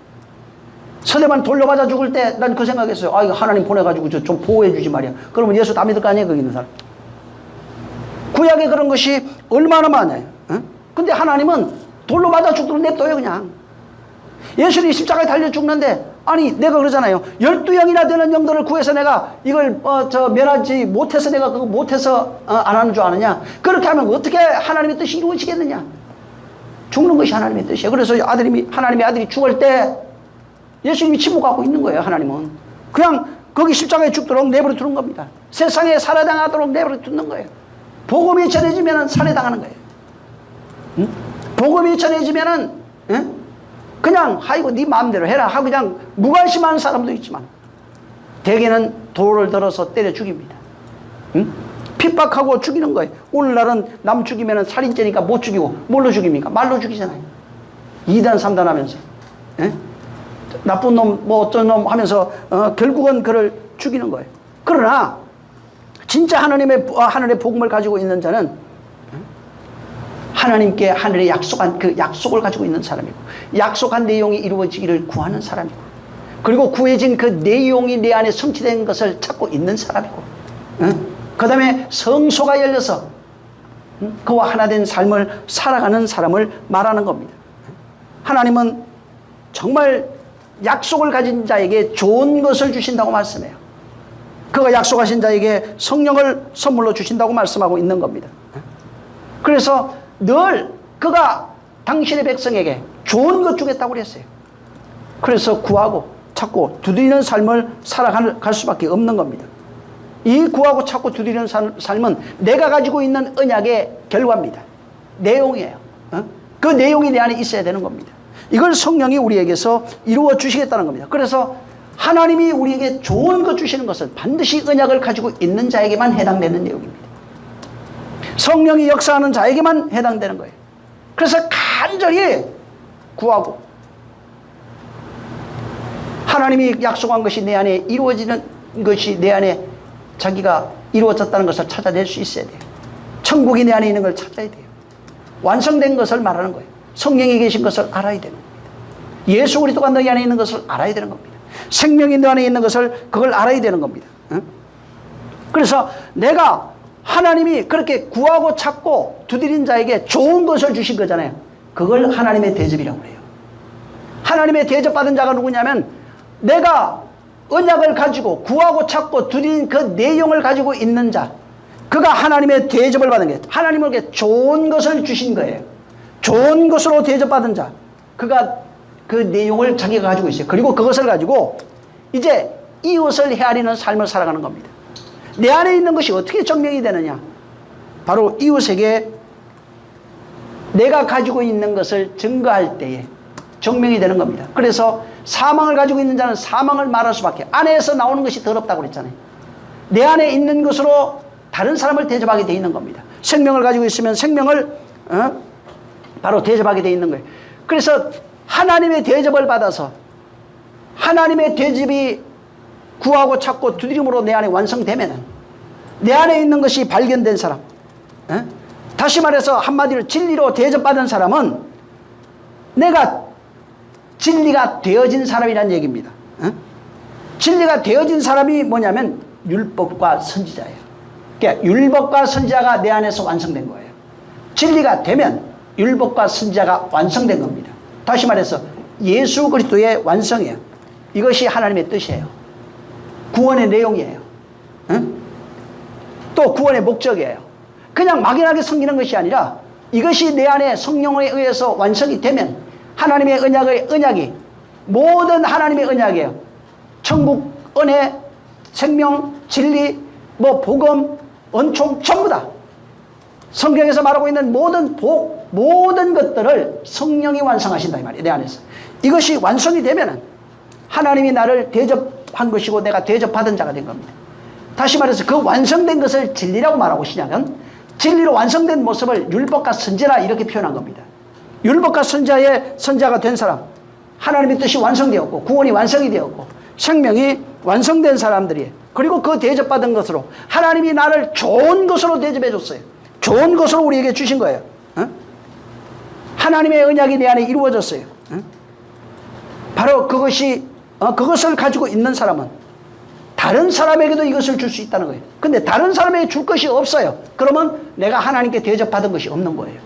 서대만 돌려 맞아 죽을 때 난 그 생각했어요. 아, 이거 하나님 보내가지고 좀 보호해 주지 말이야. 그러면 예수 다 믿을 거 아니에요, 거기 있는 사람. 구약에 그런 것이 얼마나 많아요. 근데 하나님은 돌로 맞아 죽도록 냅둬요, 그냥. 예수님이 십자가에 달려 죽는데, 아니, 내가 그러잖아요. 12영이나 되는 영들을 구해서 내가 이걸, 면하지 못해서 내가 그거 못해서, 안 하는 줄 아느냐. 그렇게 하면 어떻게 하나님의 뜻이 이루어지겠느냐. 죽는 것이 하나님의 뜻이에요. 그래서 하나님의 아들이 죽을 때 예수님이 침묵하고 있는 거예요, 하나님은. 그냥 거기 십자가에 죽도록 내버려 두는 겁니다. 세상에 살해당하도록 내버려 두는 거예요. 복음이 전해지면 살해당하는 거예요. 응? 복음이 전해지면은, 그냥, 아이고, 네 마음대로 해라 하고 그냥 무관심한 사람도 있지만, 대개는 돌을 들어서 때려 죽입니다. 응? 핍박하고 죽이는 거예요. 오늘날은 남 죽이면 살인죄니까 못 죽이고, 뭘로 죽입니까? 말로 죽이잖아요. 2단, 3단 하면서. 나쁜 놈, 뭐 어떤 놈 하면서, 결국은 그를 죽이는 거예요. 그러나, 진짜 하늘의 복음을 가지고 있는 자는, 하나님께 하늘에 약속한 그 약속을 가지고 있는 사람이고, 약속한 내용이 이루어지기를 구하는 사람이고, 그리고 구해진 그 내용이 내 안에 성취된 것을 찾고 있는 사람이고, 그 다음에 성소가 열려서 그와 하나 된 삶을 살아가는 사람을 말하는 겁니다. 하나님은 정말 약속을 가진 자에게 좋은 것을 주신다고 말씀해요. 그가 약속하신 자에게 성령을 선물로 주신다고 말씀하고 있는 겁니다. 그래서 늘 그가 당신의 백성에게 좋은 것 주겠다고 그랬어요. 그래서 구하고 찾고 두드리는 삶을 살아갈 수밖에 없는 겁니다. 이 구하고 찾고 두드리는 삶은 내가 가지고 있는 언약의 결과입니다. 내용이에요. 그 내용이 내 안에 있어야 되는 겁니다. 이걸 성령이 우리에게서 이루어 주시겠다는 겁니다. 그래서 하나님이 우리에게 좋은 것 주시는 것은 반드시 언약을 가지고 있는 자에게만 해당되는 내용입니다. 성령이 역사하는 자에게만 해당되는 거예요. 그래서 간절히 구하고 하나님이 약속한 것이 내 안에 이루어지는 것이 내 안에 자기가 이루어졌다는 것을 찾아낼 수 있어야 돼요. 천국이 내 안에 있는 걸 찾아야 돼요. 완성된 것을 말하는 거예요. 성령이 계신 것을 알아야 되는 겁니다. 예수 그리스도가 너희 안에 있는 것을 알아야 되는 겁니다. 생명이 너 안에 있는 것을 그걸 알아야 되는 겁니다. 그래서 내가 하나님이 그렇게 구하고 찾고 두드린 자에게 좋은 것을 주신 거잖아요. 그걸 하나님의 대접이라고 해요. 하나님의 대접받은 자가 누구냐면 내가 언약을 가지고 구하고 찾고 두드린 그 내용을 가지고 있는 자, 그가 하나님의 대접을 받은 거예요. 하나님에게 좋은 것을 주신 거예요. 좋은 것으로 대접받은 자, 그가 그 내용을 자기가 가지고 있어요. 그리고 그것을 가지고 이제 이웃을 헤아리는 삶을 살아가는 겁니다. 내 안에 있는 것이 어떻게 증명이 되느냐? 바로 이웃에게 내가 가지고 있는 것을 증거할 때에 증명이 되는 겁니다. 그래서 사망을 가지고 있는 자는 사망을 말할 수밖에, 안에서 나오는 것이 더럽다고 그랬잖아요. 내 안에 있는 것으로 다른 사람을 대접하게 돼 있는 겁니다. 생명을 가지고 있으면 생명을 바로 대접하게 돼 있는 거예요. 그래서 하나님의 대접을 받아서 하나님의 대접이 구하고 찾고 두드림으로 내 안에 완성되면 내 안에 있는 것이 발견된 사람, 다시 말해서 한마디로 진리로 대접받은 사람은 내가 진리가 되어진 사람이라는 얘기입니다. 진리가 되어진 사람이 뭐냐면 율법과 선지자예요. 그러니까 율법과 선지자가 내 안에서 완성된 거예요. 진리가 되면 율법과 선지자가 완성된 겁니다. 다시 말해서 예수 그리스도의 완성이에요. 이것이 하나님의 뜻이에요. 구원의 내용이에요. 또 구원의 목적이에요. 그냥 막연하게 섬기는 것이 아니라 이것이 내 안에 성령에 의해서 완성이 되면 하나님의 언약이 모든 하나님의 언약이에요. 천국, 은혜, 생명, 진리, 복음, 은총 전부 다 성경에서 말하고 있는 모든 복, 모든 것들을 성령이 완성하신다 이 말이에요. 내 안에서. 이것이 완성이 되면은 하나님이 나를 대접한 것이고 내가 대접받은 자가 된 겁니다. 다시 말해서 그 완성된 것을 진리라고 말하고 신약은 진리로 완성된 모습을 율법과 선지라 이렇게 표현한 겁니다. 율법과 선자가 된 사람, 하나님의 뜻이 완성되었고 구원이 완성이 되었고 생명이 완성된 사람들이에요. 그리고 그 대접받은 것으로 하나님이 나를 좋은 것으로 대접해 줬어요. 좋은 것으로 우리에게 주신 거예요. 하나님의 언약이 내 안에 이루어졌어요. 바로 그것을 가지고 있는 사람은 다른 사람에게도 이것을 줄 수 있다는 거예요. 근데 다른 사람에게 줄 것이 없어요. 그러면 내가 하나님께 대접받은 것이 없는 거예요.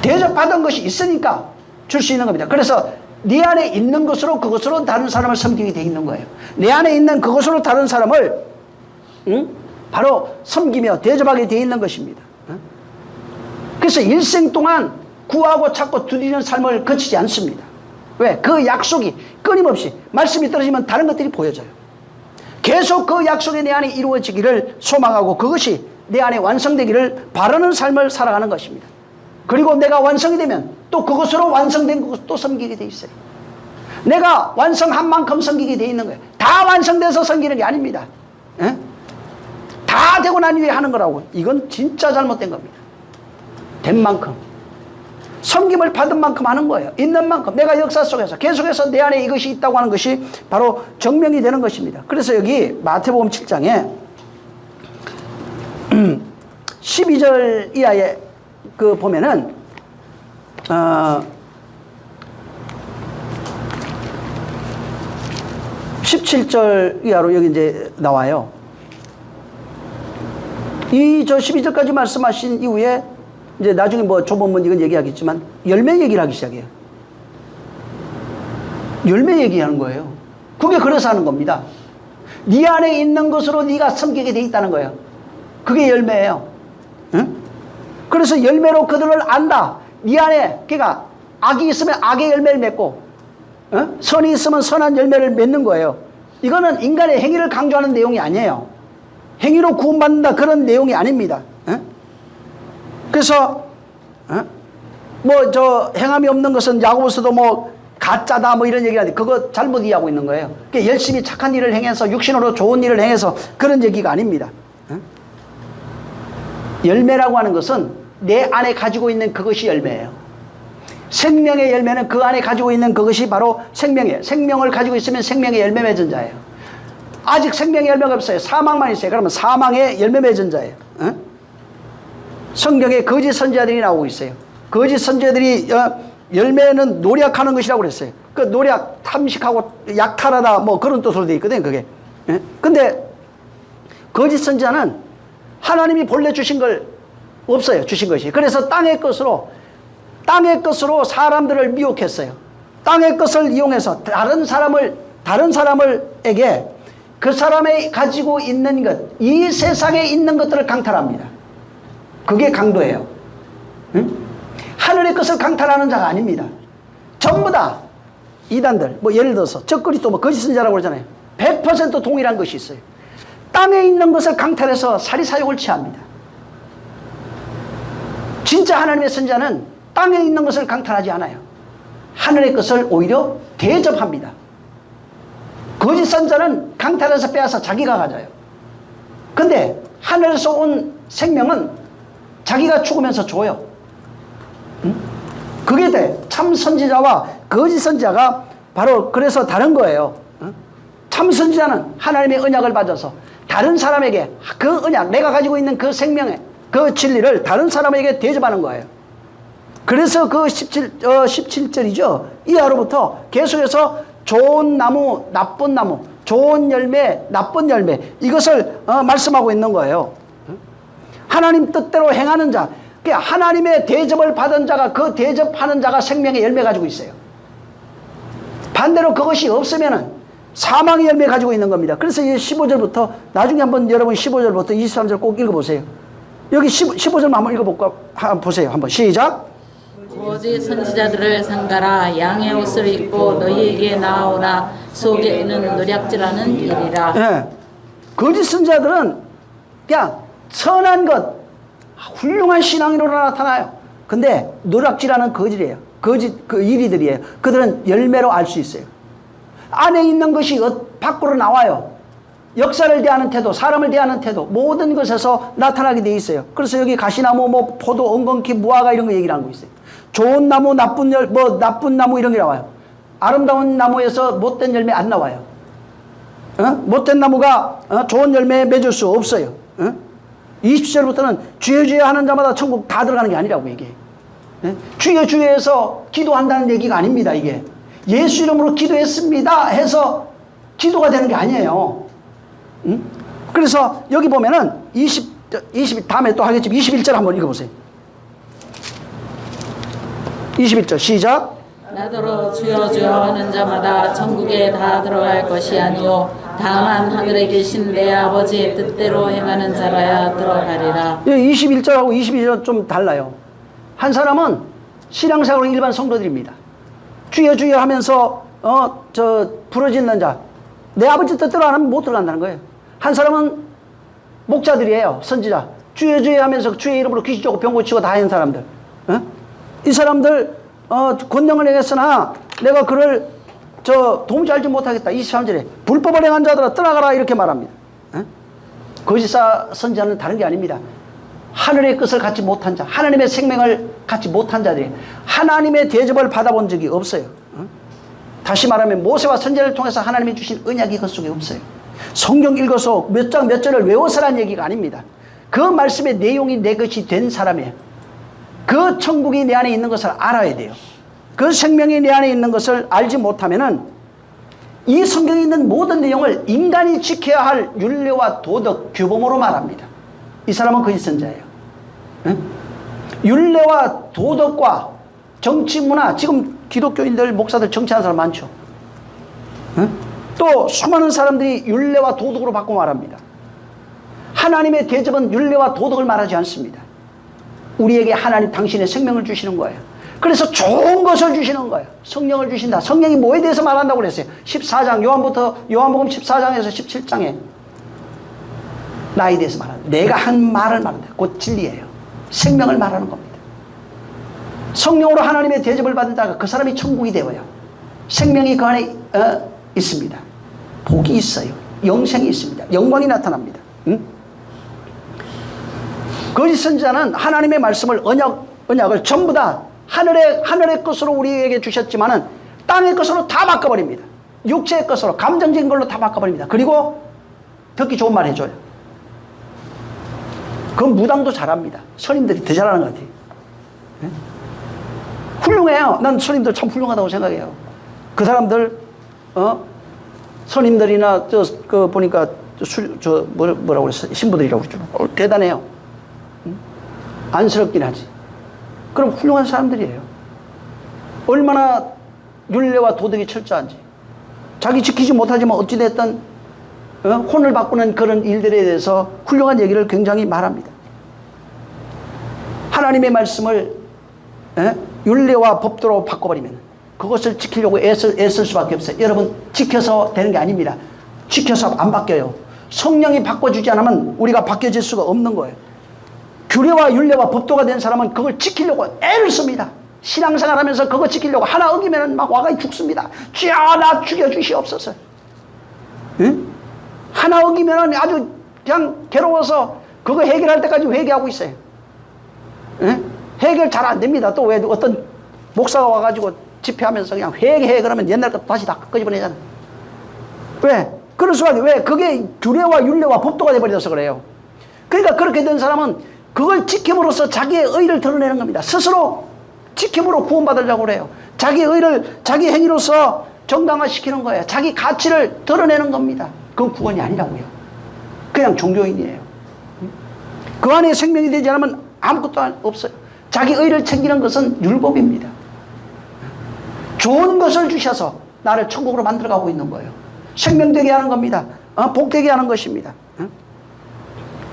대접받은 것이 있으니까 줄 수 있는 겁니다. 그래서 네 안에 있는 것으로 그것으로 다른 사람을 섬기게 돼 있는 거예요. 내 안에 있는 그것으로 다른 사람을 바로 섬기며 대접하게 돼 있는 것입니다. 그래서 일생 동안 구하고 찾고 두드리는 삶을 거치지 않습니다. 왜? 그 약속이 끊임없이 말씀이 떨어지면 다른 것들이 보여져요. 계속 그 약속이 내 안에 이루어지기를 소망하고 그것이 내 안에 완성되기를 바라는 삶을 살아가는 것입니다. 그리고 내가 완성이 되면 또 그것으로 완성된 것을 또 섬기게 돼 있어요. 내가 완성한 만큼 섬기게 돼 있는 거예요. 다 완성돼서 섬기는 게 아닙니다. 에? 다 되고 난 후에 하는 거라고. 이건 진짜 잘못된 겁니다. 된 만큼 섬김을 받은 만큼 하는 거예요. 있는 만큼 내가 역사 속에서 계속해서 내 안에 이것이 있다고 하는 것이 바로 증명이 되는 것입니다. 그래서 여기 마태복음 7장에 12절 이하에 그 보면은 17절 이하로 여기 이제 나와요. 저 12절까지 말씀하신 이후에 이제 나중에 뭐 조본문 이건 얘기하겠지만 열매 얘기를 하기 시작해요. 열매 얘기하는 거예요. 그게 그래서 하는 겁니다. 네 안에 있는 것으로 네가 섬기게 돼 있다는 거예요. 그게 열매예요. 응? 그래서 열매로 그들을 안다. 네 안에 그러니까 악이 있으면 악의 열매를 맺고 선이 있으면 선한 열매를 맺는 거예요. 이거는 인간의 행위를 강조하는 내용이 아니에요. 행위로 구원받는다 그런 내용이 아닙니다. 그래서 뭐 저 행함이 없는 것은 야고보서도 뭐 가짜다 뭐 이런 얘기하는데 그거 잘못 이해하고 있는 거예요. 그러니까 열심히 착한 일을 행해서 육신으로 좋은 일을 행해서 그런 얘기가 아닙니다. 열매라고 하는 것은 내 안에 가지고 있는 그것이 열매예요. 생명의 열매는 그 안에 가지고 있는 그것이 바로 생명이에요. 생명을 가지고 있으면 생명의 열매 맺은 자예요. 아직 생명의 열매가 없어요. 사망만 있어요. 그러면 사망의 열매 맺은 자예요. 성경에 거짓 선지자들이 나오고 있어요. 거짓 선지자들이 열매는 노력하는 것이라고 그랬어요. 그 노력, 탐식하고 약탈하다 뭐 그런 뜻으로 되어 있거든요. 그게. 근데 거짓 선지자는 하나님이 본래 주신 걸 없어요. 주신 것이. 그래서 땅의 것으로 사람들을 미혹했어요. 땅의 것을 이용해서 다른 사람에게 그 사람이 가지고 있는 것, 이 세상에 있는 것들을 강탈합니다. 그게 강도예요. 응? 하늘의 것을 강탈하는 자가 아닙니다. 전부 다 이단들, 뭐 예를 들어서 적그리스도 뭐 거짓 선지자라고 그러잖아요. 100% 동일한 것이 있어요. 땅에 있는 것을 강탈해서 사리사욕을 취합니다. 진짜 하나님의 선지자는 땅에 있는 것을 강탈하지 않아요. 하늘의 것을 오히려 대접합니다. 거짓 선지자는 강탈해서 빼앗아 자기가 가져요. 근데 하늘에서 온 생명은 자기가 죽으면서 줘요. 응? 그게 돼. 참 선지자와 거짓 선지자가 바로 그래서 다른 거예요. 응? 참 선지자는 하나님의 언약을 받아서 다른 사람에게 그 언약, 내가 가지고 있는 그 생명의 그 진리를 다른 사람에게 대접하는 거예요. 그래서 그 17절이죠. 이하로부터 계속해서 좋은 나무, 나쁜 나무, 좋은 열매, 나쁜 열매 이것을 말씀하고 있는 거예요. 하나님 뜻대로 행하는 자, 그러니까 하나님의 대접을 받은 자가 그 대접하는 자가 생명의 열매 가지고 있어요. 반대로 그것이 없으면은 사망의 열매 가지고 있는 겁니다. 그래서 이 15절부터 나중에 한번 여러분 15절부터 23절 꼭 읽어보세요. 여기 15절만 한번 읽어볼까? 보세요. 한번 시작. 거짓 선지자들을 상가라. 양의 옷을 입고 너희에게 나오나 속에는 노략질하는 일이라. 네. 거짓 선지자들은 그냥 선한 것, 훌륭한 신앙으로 나타나요. 근데 노략질하는 거짓이에요. 거짓 그 일이들이에요. 그들은 열매로 알 수 있어요. 안에 있는 것이 밖으로 나와요. 역사를 대하는 태도, 사람을 대하는 태도, 모든 것에서 나타나게 돼 있어요. 그래서 여기 가시나무, 뭐 포도, 엉겅퀴, 무화과 이런 거 얘기를 하고 있어요. 좋은 나무, 나쁜 나무 이런 게 나와요. 아름다운 나무에서 못된 열매 안 나와요. 못된 나무가 좋은 열매 맺을 수 없어요. 20절부터는 주여 주여 하는 자마다 천국 다 들어가는 게 아니라고 이게. 주여 주여해서 기도한다는 얘기가 아닙니다. 이게 예수 이름으로 기도했습니다 해서 기도가 되는 게 아니에요. 그래서 여기 보면은 20 다음에 또 하겠지만 21절 한번 읽어보세요. 21절 시작. 나더러 주여 주여 하는 자마다 천국에 다 들어갈 것이 아니요 다만 하늘에 계신 내 아버지의 뜻대로 행하는 자라야 들어가리라. 21절하고 22절 좀 달라요. 한 사람은 신앙생활로 일반 성도들입니다. 주여 주여 하면서 부르짖는 자, 내 아버지 뜻대로 안 하면 못 들어간다는 거예요. 한 사람은 목자들이에요. 선지자. 주여 주여 하면서 주의 이름으로 귀신 쫓고 병 고치고 다 하는 사람들. 이 사람들 권능을 행했으나 내가 그를 도무지 알지 못하겠다. 23절에 불법을 행한 자들아 떠나가라 이렇게 말합니다. 거짓사 선지자는 다른 게 아닙니다. 하늘의 것을 갖지 못한 자, 하나님의 생명을 갖지 못한 자들이 하나님의 대접을 받아본 적이 없어요. 다시 말하면 모세와 선지자를 통해서 하나님이 주신 언약이 그 속에 없어요. 성경 읽어서 몇 장 몇 절을 외워서란 얘기가 아닙니다. 그 말씀의 내용이 내 것이 된 사람이에요. 그 천국이 내 안에 있는 것을 알아야 돼요. 그 생명이 내 안에 있는 것을 알지 못하면은 이 성경에 있는 모든 내용을 인간이 지켜야 할 율례와 도덕, 규범으로 말합니다. 이 사람은 거짓 선지자예요. 율례와 도덕과 정치 문화, 지금 기독교인들, 목사들 정치하는 사람 많죠. 또 수많은 사람들이 율례와 도덕으로 바꿔 말합니다. 하나님의 대접은 율례와 도덕을 말하지 않습니다. 우리에게 하나님 당신의 생명을 주시는 거예요. 그래서 좋은 것을 주시는 거예요. 성령을 주신다. 성령이 뭐에 대해서 말한다고 그랬어요? 14장 요한복음 14장에서 17장에 나에 대해서 말한다. 내가 한 말을 말한다. 곧 진리예요. 생명을 말하는 겁니다. 성령으로 하나님의 대접을 받은 자가 그 사람이 천국이 되어요. 생명이 그 안에 있습니다. 복이 있어요. 영생이 있습니다. 영광이 나타납니다. 거짓 선지자는 하나님의 말씀을 언약을 전부 다 하늘의 것으로 우리에게 주셨지만은 땅의 것으로 다 바꿔버립니다. 육체의 것으로 감정적인 걸로 다 바꿔버립니다. 그리고 듣기 좋은 말 해줘요. 그 무당도 잘합니다. 스님들이 더 잘하는 것 같아요. 훌륭해요. 난 스님들 참 훌륭하다고 생각해요. 그 사람들 스님들이나 보니까 뭐라고 그랬어? 신부들이라고 그러죠. 대단해요. 안쓰럽긴 하지. 그럼 훌륭한 사람들이에요. 얼마나 율례와 도덕이 철저한지. 자기 지키지 못하지만 어찌됐든 혼을 바꾸는 그런 일들에 대해서 훌륭한 얘기를 굉장히 말합니다. 하나님의 말씀을 율례와 법도로 바꿔버리면 그것을 지키려고 애쓸 수밖에 없어요. 여러분, 지켜서 되는 게 아닙니다. 지켜서 안 바뀌어요. 성령이 바꿔주지 않으면 우리가 바뀌어질 수가 없는 거예요. 규례와 율례와 법도가 된 사람은 그걸 지키려고 애를 씁니다. 신앙생활 하면서 그거 지키려고 하나 어기면 막 와가 죽습니다. 주여 나 죽여주시옵소서. 응? 하나 어기면 아주 그냥 괴로워서 그거 해결할 때까지 회개하고 있어요. 응? 해결 잘 안 됩니다. 또 왜 어떤 목사가 와가지고 집회하면서 그냥 회개해 그러면 옛날 것 다시 다 끄집어내잖아. 왜? 그럴 수밖에. 왜? 그게 규례와 율례와 법도가 돼버려서 그래요. 그러니까 그렇게 된 사람은 그걸 지킴으로써 자기의 의를 드러내는 겁니다. 스스로 지킴으로 구원받으려고 그래요. 자기 의를 자기 행위로서 정당화시키는 거예요. 자기 가치를 드러내는 겁니다. 그건 구원이 아니라고요. 그냥 종교인이에요. 그 안에 생명이 되지 않으면 아무것도 없어요. 자기 의를 챙기는 것은 율법입니다. 좋은 것을 주셔서 나를 천국으로 만들어가고 있는 거예요. 생명되게 하는 겁니다. 복되게 하는 것입니다.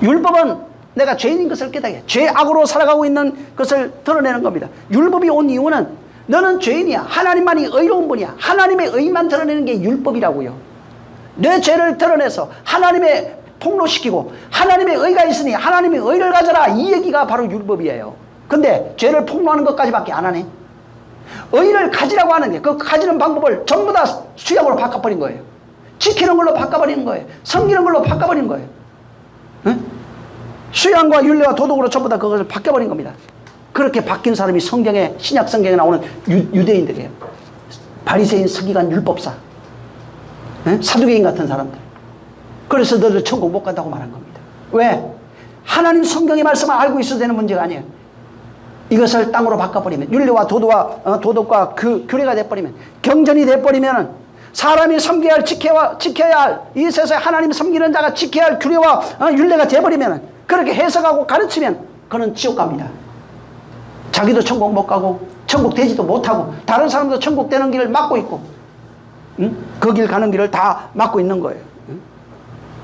율법은 내가 죄인인 것을 깨닫게, 죄악으로 살아가고 있는 것을 드러내는 겁니다. 율법이 온 이유는 너는 죄인이야. 하나님만이 의로운 분이야. 하나님의 의만 드러내는 게 율법이라고요. 내 죄를 드러내서 하나님의 폭로시키고 하나님의 의가 있으니 하나님의 의를 가져라. 이 얘기가 바로 율법이에요. 근데 죄를 폭로하는 것까지밖에 안 하네. 의를 가지라고 하는 게 그 가지는 방법을 전부 다 수약으로 바꿔버린 거예요. 지키는 걸로 바꿔버리는 거예요. 섬기는 걸로 바꿔버리는 거예요. 응? 수양과 율례와 도덕으로 전부 다 그것을 바꿔버린 겁니다. 그렇게 바뀐 사람이 성경에, 신약 성경에 나오는 유대인들이에요. 바리새인, 서기관, 율법사, 응? 사두개인 같은 사람들. 그래서 너들 천국 못 간다고 말한 겁니다. 왜? 하나님 성경의 말씀을 알고 있어야 되는 문제가 아니에요. 이것을 땅으로 바꿔버리면, 율례와 도덕과 그 규례가 돼버리면, 경전이 돼버리면, 사람이 섬겨야 할, 지켜야 할, 이 세상에 하나님 섬기는 자가 지켜야 할 규례와 율례가 돼버리면, 그렇게 해석하고 가르치면 그는 지옥 갑니다. 자기도 천국 못 가고 천국 되지도 못하고 다른 사람도 천국 되는 길을 막고 있고, 응? 그 길 가는 길을 다 막고 있는 거예요. 응?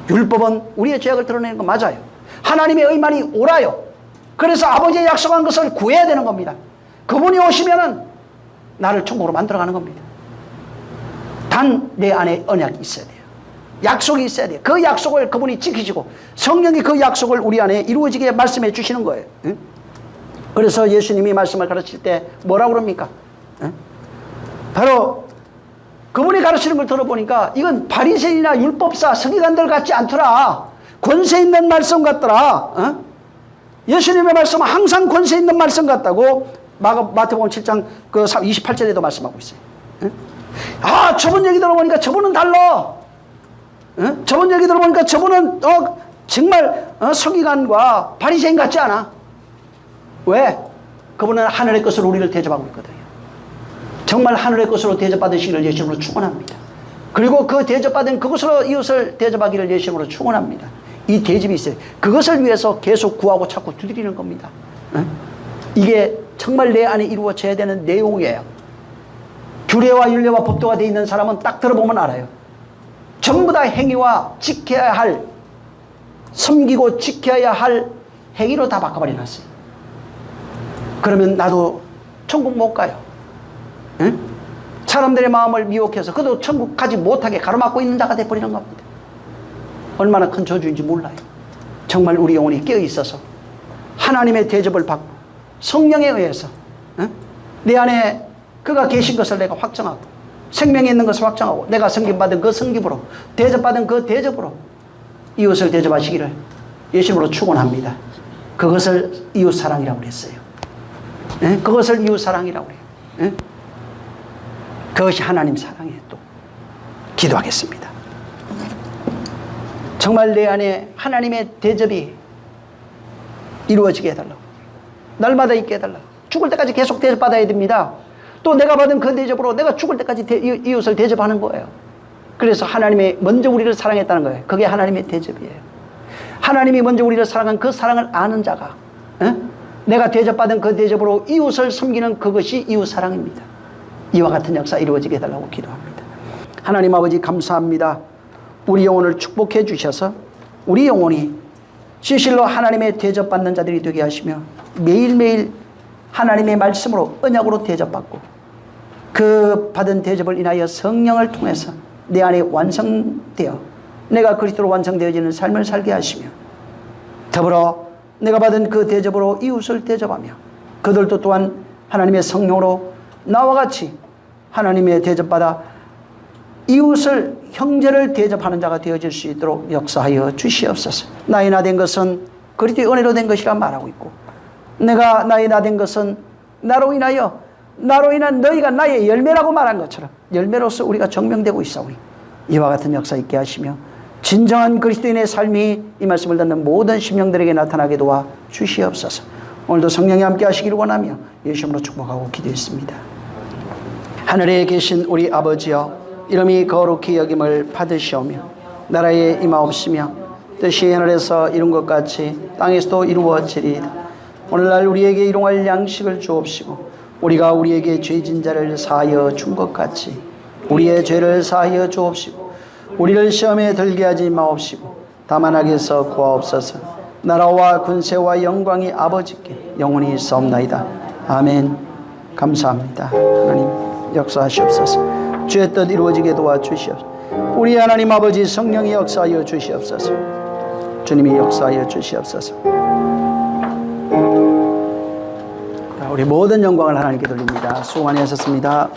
율법은 우리의 죄악을 드러내는 거 맞아요. 하나님의 의만이 옳아요. 그래서 아버지의 약속한 것을 구해야 되는 겁니다. 그분이 오시면은 나를 천국으로 만들어가는 겁니다. 단 내 안에 언약이 있어야 돼요. 약속이 있어야 돼요. 그 약속을 그분이 지키시고 성령이 그 약속을 우리 안에 이루어지게 말씀해 주시는 거예요. 응? 그래서 예수님이 말씀을 가르칠 때 뭐라고 그럽니까? 응? 바로 그분이 가르치는 걸 들어보니까 이건 바리새인이나 율법사, 서기관들 같지 않더라. 권세 있는 말씀 같더라. 응? 예수님의 말씀은 항상 권세 있는 말씀 같다고 마태복음 7장 그 28절에도 말씀하고 있어요. 응? 아, 저분 얘기 들어보니까 저분은 달라. 응? 저분 얘기 들어보니까 저분은 정말 서기관과 바리새인 같지 않아. 왜? 그분은 하늘의 것으로 우리를 대접하고 있거든요. 정말 하늘의 것으로 대접받으시기를 예수님으로 축원합니다. 그리고 그 대접받은 그것으로 이웃을 대접하기를 예수님으로 축원합니다. 이 대접이 있어요. 그것을 위해서 계속 구하고 찾고 두드리는 겁니다. 응? 이게 정말 내 안에 이루어져야 되는 내용이에요. 규례와 율례와 법도가 되어 있는 사람은 딱 들어보면 알아요. 전부 다 행위와 지켜야 할, 섬기고 지켜야 할 행위로 다 바꿔버려놨어요. 그러면 나도 천국 못 가요. 응? 사람들의 마음을 미혹해서 그도 천국 가지 못하게 가로막고 있는 자가 되어버리는 겁니다. 얼마나 큰 저주인지 몰라요. 정말 우리 영혼이 깨어있어서 하나님의 대접을 받고 성령에 의해서 내 안에 그가 계신 것을 내가 확정하고 생명에 있는 것을 확정하고 내가 섬김받은 그 섬김으로 대접받은 그 대접으로 이웃을 대접하시기를 예수님으로 축원합니다. 그것을 이웃사랑이라고 그랬어요. 그것을 이웃사랑이라고 그래요. 그것이 하나님 사랑이에요. 또 기도하겠습니다. 정말 내 안에 하나님의 대접이 이루어지게 해달라고, 날마다 있게 해달라고, 죽을 때까지 계속 대접받아야 됩니다. 또 내가 받은 그 대접으로 내가 죽을 때까지 이웃을 대접하는 거예요. 그래서 하나님이 먼저 우리를 사랑했다는 거예요. 그게 하나님의 대접이에요. 하나님이 먼저 우리를 사랑한 그 사랑을 아는 자가 내가 대접받은 그 대접으로 이웃을 섬기는 그것이 이웃사랑입니다. 이와 같은 역사 이루어지게 해달라고 기도합니다. 하나님 아버지 감사합니다. 우리 영혼을 축복해 주셔서 우리 영혼이 진실로 하나님의 대접받는 자들이 되게 하시며 매일매일 하나님의 말씀으로 언약으로 대접받고 그 받은 대접을 인하여 성령을 통해서 내 안에 완성되어 내가 그리스도로 완성되어지는 삶을 살게 하시며 더불어 내가 받은 그 대접으로 이웃을 대접하며 그들도 또한 하나님의 성령으로 나와 같이 하나님의 대접받아 이웃을 형제를 대접하는 자가 되어질 수 있도록 역사하여 주시옵소서. 나의 나 된 것은 그리스도의 은혜로 된 것이라 말하고 있고 내가 나의 나 된 것은 나로 인한 너희가 나의 열매라고 말한 것처럼 열매로서 우리가 증명되고 있사오니 이와 같은 역사 있게 하시며 진정한 그리스도인의 삶이 이 말씀을 듣는 모든 심령들에게 나타나게 도와 주시옵소서. 오늘도 성령이 함께 하시기를 원하며 예수님으로 축복하고 기도했습니다. 하늘에 계신 우리 아버지여, 이름이 거룩히 여김을 받으시오며 나라에 임하옵시며 뜻이 하늘에서 이룬 것 같이 땅에서도 이루어지리이다. 오늘날 우리에게 일용할 양식을 주옵시고 우리가 우리에게 죄진 자를 사하여 준 것 같이 우리의 죄를 사하여 주옵시고 우리를 시험에 들게 하지 마옵시고 다만 악에서 구하옵소서. 나라와 군세와 영광이 아버지께 영원히 있사옵나이다. 아멘. 감사합니다. 하나님 역사하시옵소서. 주의 뜻 이루어지게 도와주시옵소서. 우리 하나님 아버지 성령이 역사하여 주시옵소서. 주님이 역사하여 주시옵소서. 우리 모든 영광을 하나님께 돌립니다. 수고 많이 하셨습니다.